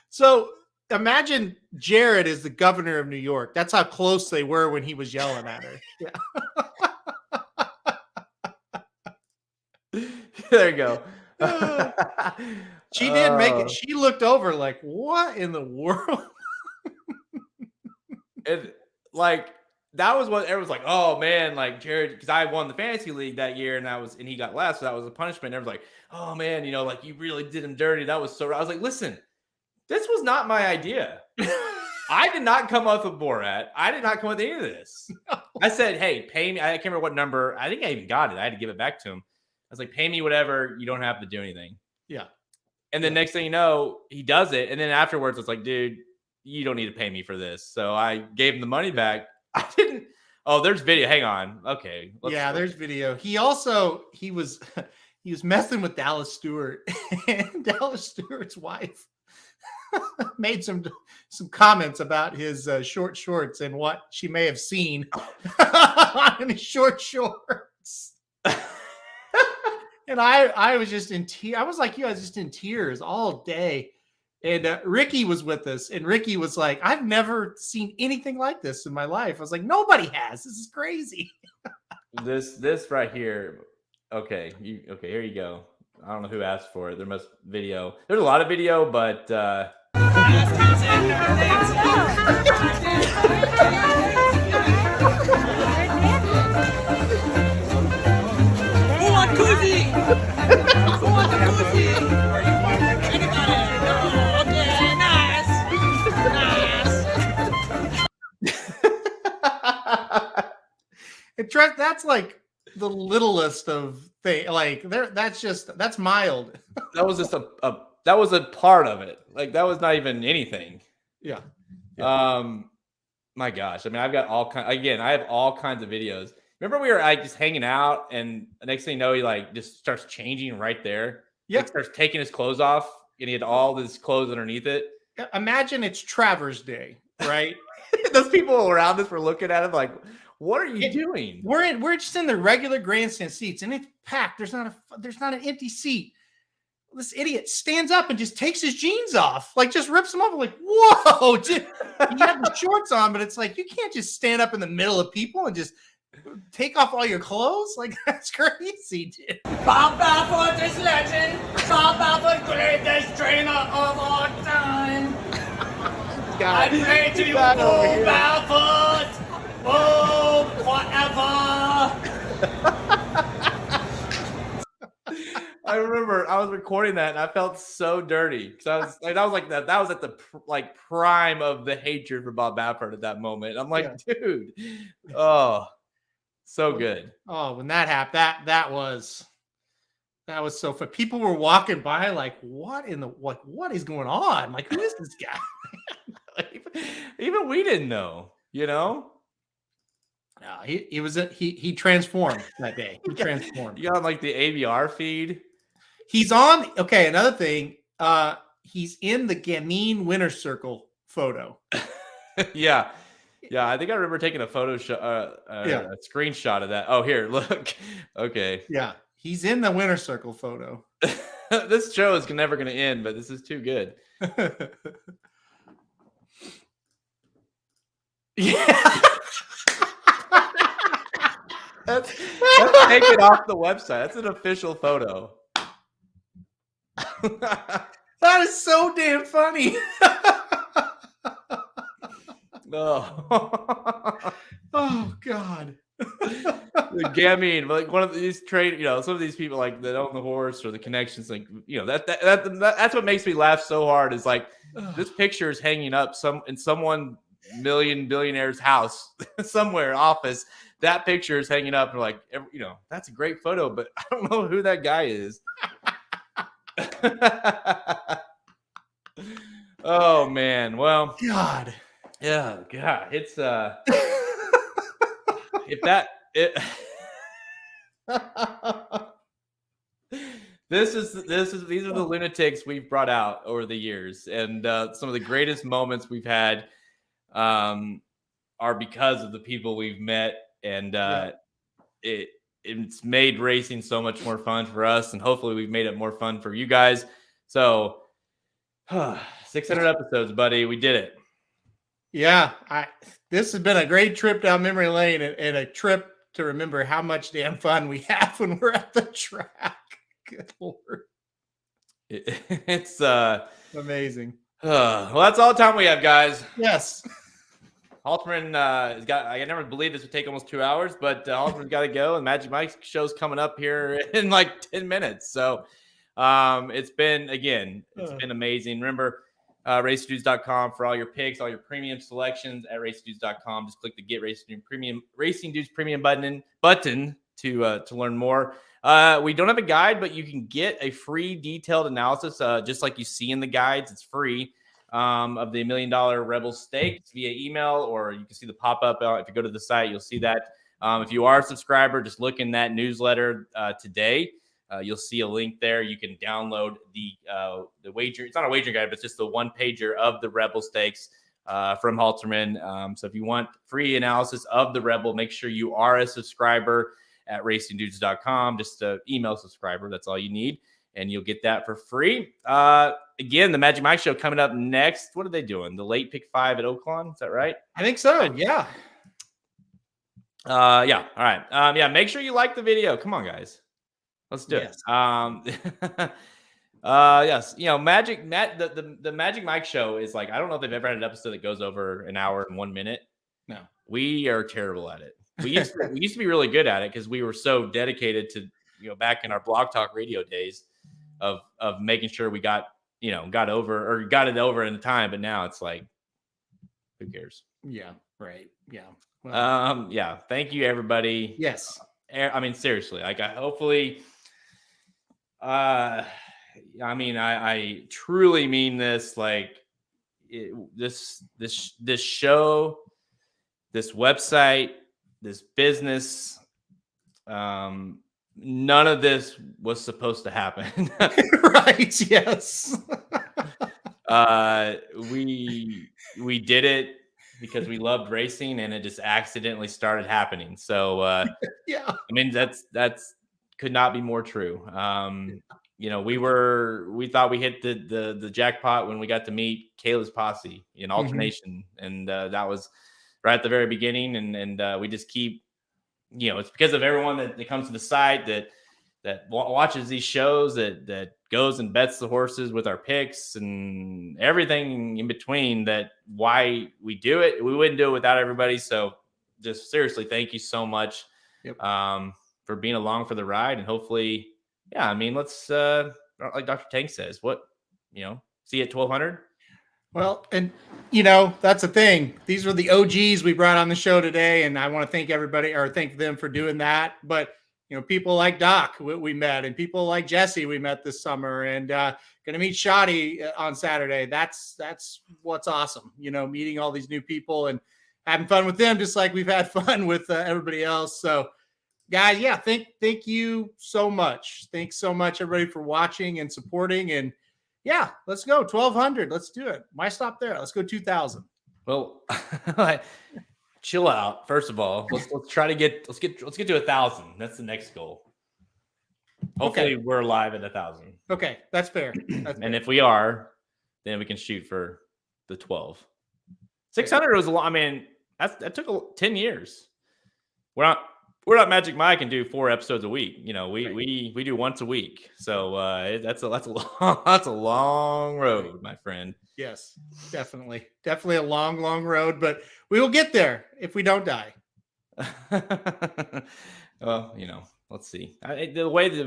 So imagine Jared is the governor of New York. That's how close they were when he was yelling at her. Yeah. There you go. She did make it. She looked over like, "What in the world?" And that was what everyone's like, "Oh man, like Jared," because I won the fantasy league that year, and he got last, so that was a punishment. And everyone's like, "Oh man, you really did him dirty." That was so. I was like, "Listen, this was not my idea. I did not come up with Borat. I did not come up with any of this." No. I said, "Hey, pay me." I can't remember what number. I think I even got it. I had to give it back to him. I was like, "Pay me whatever. You don't have to do anything." Yeah. And then next thing you know, he does it. And then afterwards, it's like, "Dude, you don't need to pay me for this." So I gave him the money back. I didn't. Oh, there's video. Hang on. Okay. There's video. He was messing with Dallas Stewart, and Dallas Stewart's wife made some comments about his short shorts and what she may have seen on his short shorts. And I was just in tears. I was like, I was just in tears all day. And Ricky was with us, and Ricky was like, "I've never seen anything like this in my life." I was like, "Nobody has. This is crazy." This right here. Okay, here you go. I don't know who asked for it. There must video. There's a lot of video, but stress. That's like the littlest of thing. Like that's mild. That was just that was a part of it. Like that was not even anything. Yeah. My gosh. I mean, I've got I have all kinds of videos. Remember we were like just hanging out and the next thing you know, he like just starts changing right there. Yeah. Like, starts taking his clothes off and he had all his clothes underneath it. Imagine it's Travers Day, right? Those people around us were looking at him like, what are you doing? We're just in the regular grandstand seats and it's packed. There's not an empty seat. This idiot stands up and just takes his jeans off, like just rips them off. I'm like, whoa, dude. You have the shorts on, but it's like you can't just stand up in the middle of people and just take off all your clothes. Like that's crazy, dude. Bob Baffert is legend. Bob Baffert, greatest trainer of all time. I pray to you, Bob Baffert. Oh, forever. I remember I was recording that and I felt so dirty because I was like that was at the prime of the hatred for Bob Baffert at that moment. I'm like, dude, oh, so good. Oh, when that happened, that was so fun. People were walking by like, what is going on? Like, who is this guy? Even we didn't know, you know. No, he transformed that day. He transformed. You got on like the AVR feed. He's on. Okay, another thing. He's in the Gamine winner circle photo. Yeah. I think I remember taking a photo shot, a screenshot of that. Oh, here, look. Okay. Yeah, he's in the winner circle photo. This show is never going to end, but this is too good. Yeah. That's taken off the website. That's an official photo. That is so damn funny. Oh God. The gamine, like one of these trade, some of these people like that own the horse or the connections, like that's what makes me laugh so hard. Is like this picture is hanging up in someone billionaire's house somewhere office. That picture is hanging up and like that's a great photo, but I don't know who that guy is. Oh man, well, God. Yeah, God, it's if that it these are the lunatics we've brought out over the years, and some of the greatest moments we've had are because of the people we've met, and it's made racing so much more fun for us, and hopefully we've made it more fun for you guys. So 600 episodes, buddy, we did it. Yeah, this has been a great trip down memory lane and a trip to remember how much damn fun we have when we're at the track. Good Lord. It's amazing. Well, that's all the time we have, guys. Yes. Halterman has got, I never believed this would take almost 2 hours, but Halterman's got to go, and Magic Mike's show's coming up here in like 10 minutes. So it's been amazing. Remember, racedudes.com for all your picks, all your premium selections at racedudes.com. Just click the Get Racing Dudes Premium button to learn more. We don't have a guide, but you can get a free detailed analysis, just like you see in the guides. It's free, of the $1 Million Rebel Stakes via email, or you can see the pop-up. If you go to the site, you'll see that. If you are a subscriber, just look in that newsletter today. You'll see a link there. You can download the wager. It's not a wagering guide, but it's just the one pager of the Rebel Stakes from Halterman. So if you want free analysis of the Rebel, make sure you are a subscriber at racingdudes.com. Just an email subscriber. That's all you need, and you'll get that for free. Again, the Magic Mike Show coming up next. What are they doing? The late pick 5 at Oaklawn. Is that right? I think so. Yeah. Yeah. All right. Make sure you like the video. Come on, guys. Let's do it. Yes. The Magic Mike Show is like, I don't know if they've ever had an episode that goes over an hour and 1 minute. No. We are terrible at it. We used to be really good at it because we were so dedicated to, back in our Blog Talk Radio days of making sure we got it over in the time. But now it's like, who cares? Yeah. Right. Yeah. Yeah. Thank you, everybody. Yes. I mean, seriously, like hopefully, I truly mean this. Like this show, this website, this business, none of this was supposed to happen. Right. Yes. We did it because we loved racing, and it just accidentally started happening. So, Yeah. I mean, that's could not be more true. We thought we hit the jackpot when we got to meet Kayla's posse in alternation, and that was right at the very beginning. And we just keep, it's because of everyone that comes to the site that watches these shows, that goes and bets the horses with our picks and everything in between, that why we do it. We wouldn't do it without everybody. So just seriously, thank you so much. Yep. For being along for the ride, and hopefully, yeah, I mean, let's like Dr. Tank says, see you at 1,200. Well, and that's the thing. These were the OGs we brought on the show today, and I want to thank everybody, or thank them for doing that. But people like Doc we met, and people like Jesse we met this summer, and going to meet Shoddy on Saturday. That's what's awesome. Meeting all these new people and having fun with them, just like we've had fun with everybody else. So, guys, yeah, thank you so much. Thanks so much, everybody, for watching and supporting. And yeah, let's go 1,200. Let's do it. Why stop there? Let's go 2,000. Well, chill out. First of all, let's try to get to 1,000. That's the next goal. Hopefully, we're live at 1,000. Okay, that's fair. And if we are, then we can shoot for the 12. 600 was a lot. I mean, that took 10 years. We're not Magic Mike and do 4 episodes a week. We do once a week. So that's a long road, my friend. Yes, definitely a long, long road, but we will get there if we don't die. Well, let's see. The way the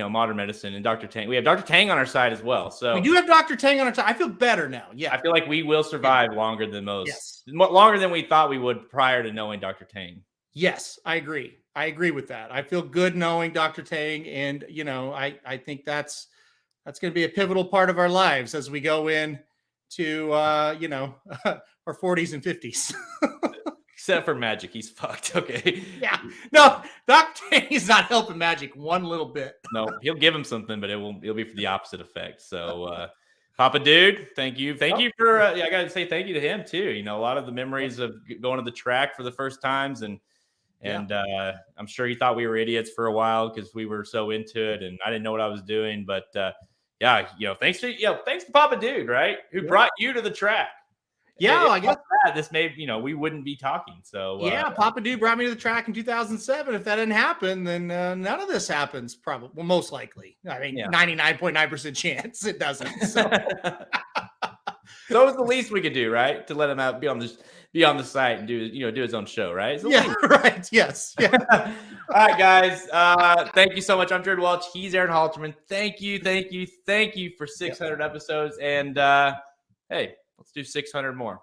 modern medicine and Dr. Tang, we have Dr. Tang on our side as well. So we do have Dr. Tang on our side. I feel better now. Yeah, I feel like we will survive longer than most. Yes. Longer than we thought we would prior to knowing Dr. Tang. Yes, I agree. I agree with that. I feel good knowing Dr. Tang, and I think that's going to be a pivotal part of our lives as we go in to our 40s and 50s. Except for Magic, he's fucked. Okay. Yeah. No, Dr. Tang is not helping Magic one little bit. No, he'll give him something, but it'll be for the opposite effect. So, Papa Dude, thank you for. I got to say thank you to him too. A lot of the memories of going to the track for the first times, and I'm sure he thought we were idiots for a while because we were so into it, and I didn't know what I was doing. But thanks to Papa Dude, right, who brought you to the track. Yeah, I guess this may, we wouldn't be talking. So Papa Dude brought me to the track in 2007. If that didn't happen, then none of this happens. Probably, well, most likely. I mean, 99.9% chance it doesn't. So. So it was the least we could do, right? To let him out, be on the site and do his own show, right? Right. Yes. Yeah. All right, guys. Thank you so much. I'm Jared Welch. He's Aaron Halterman. Thank you for 600 episodes. And hey, let's do 600 more.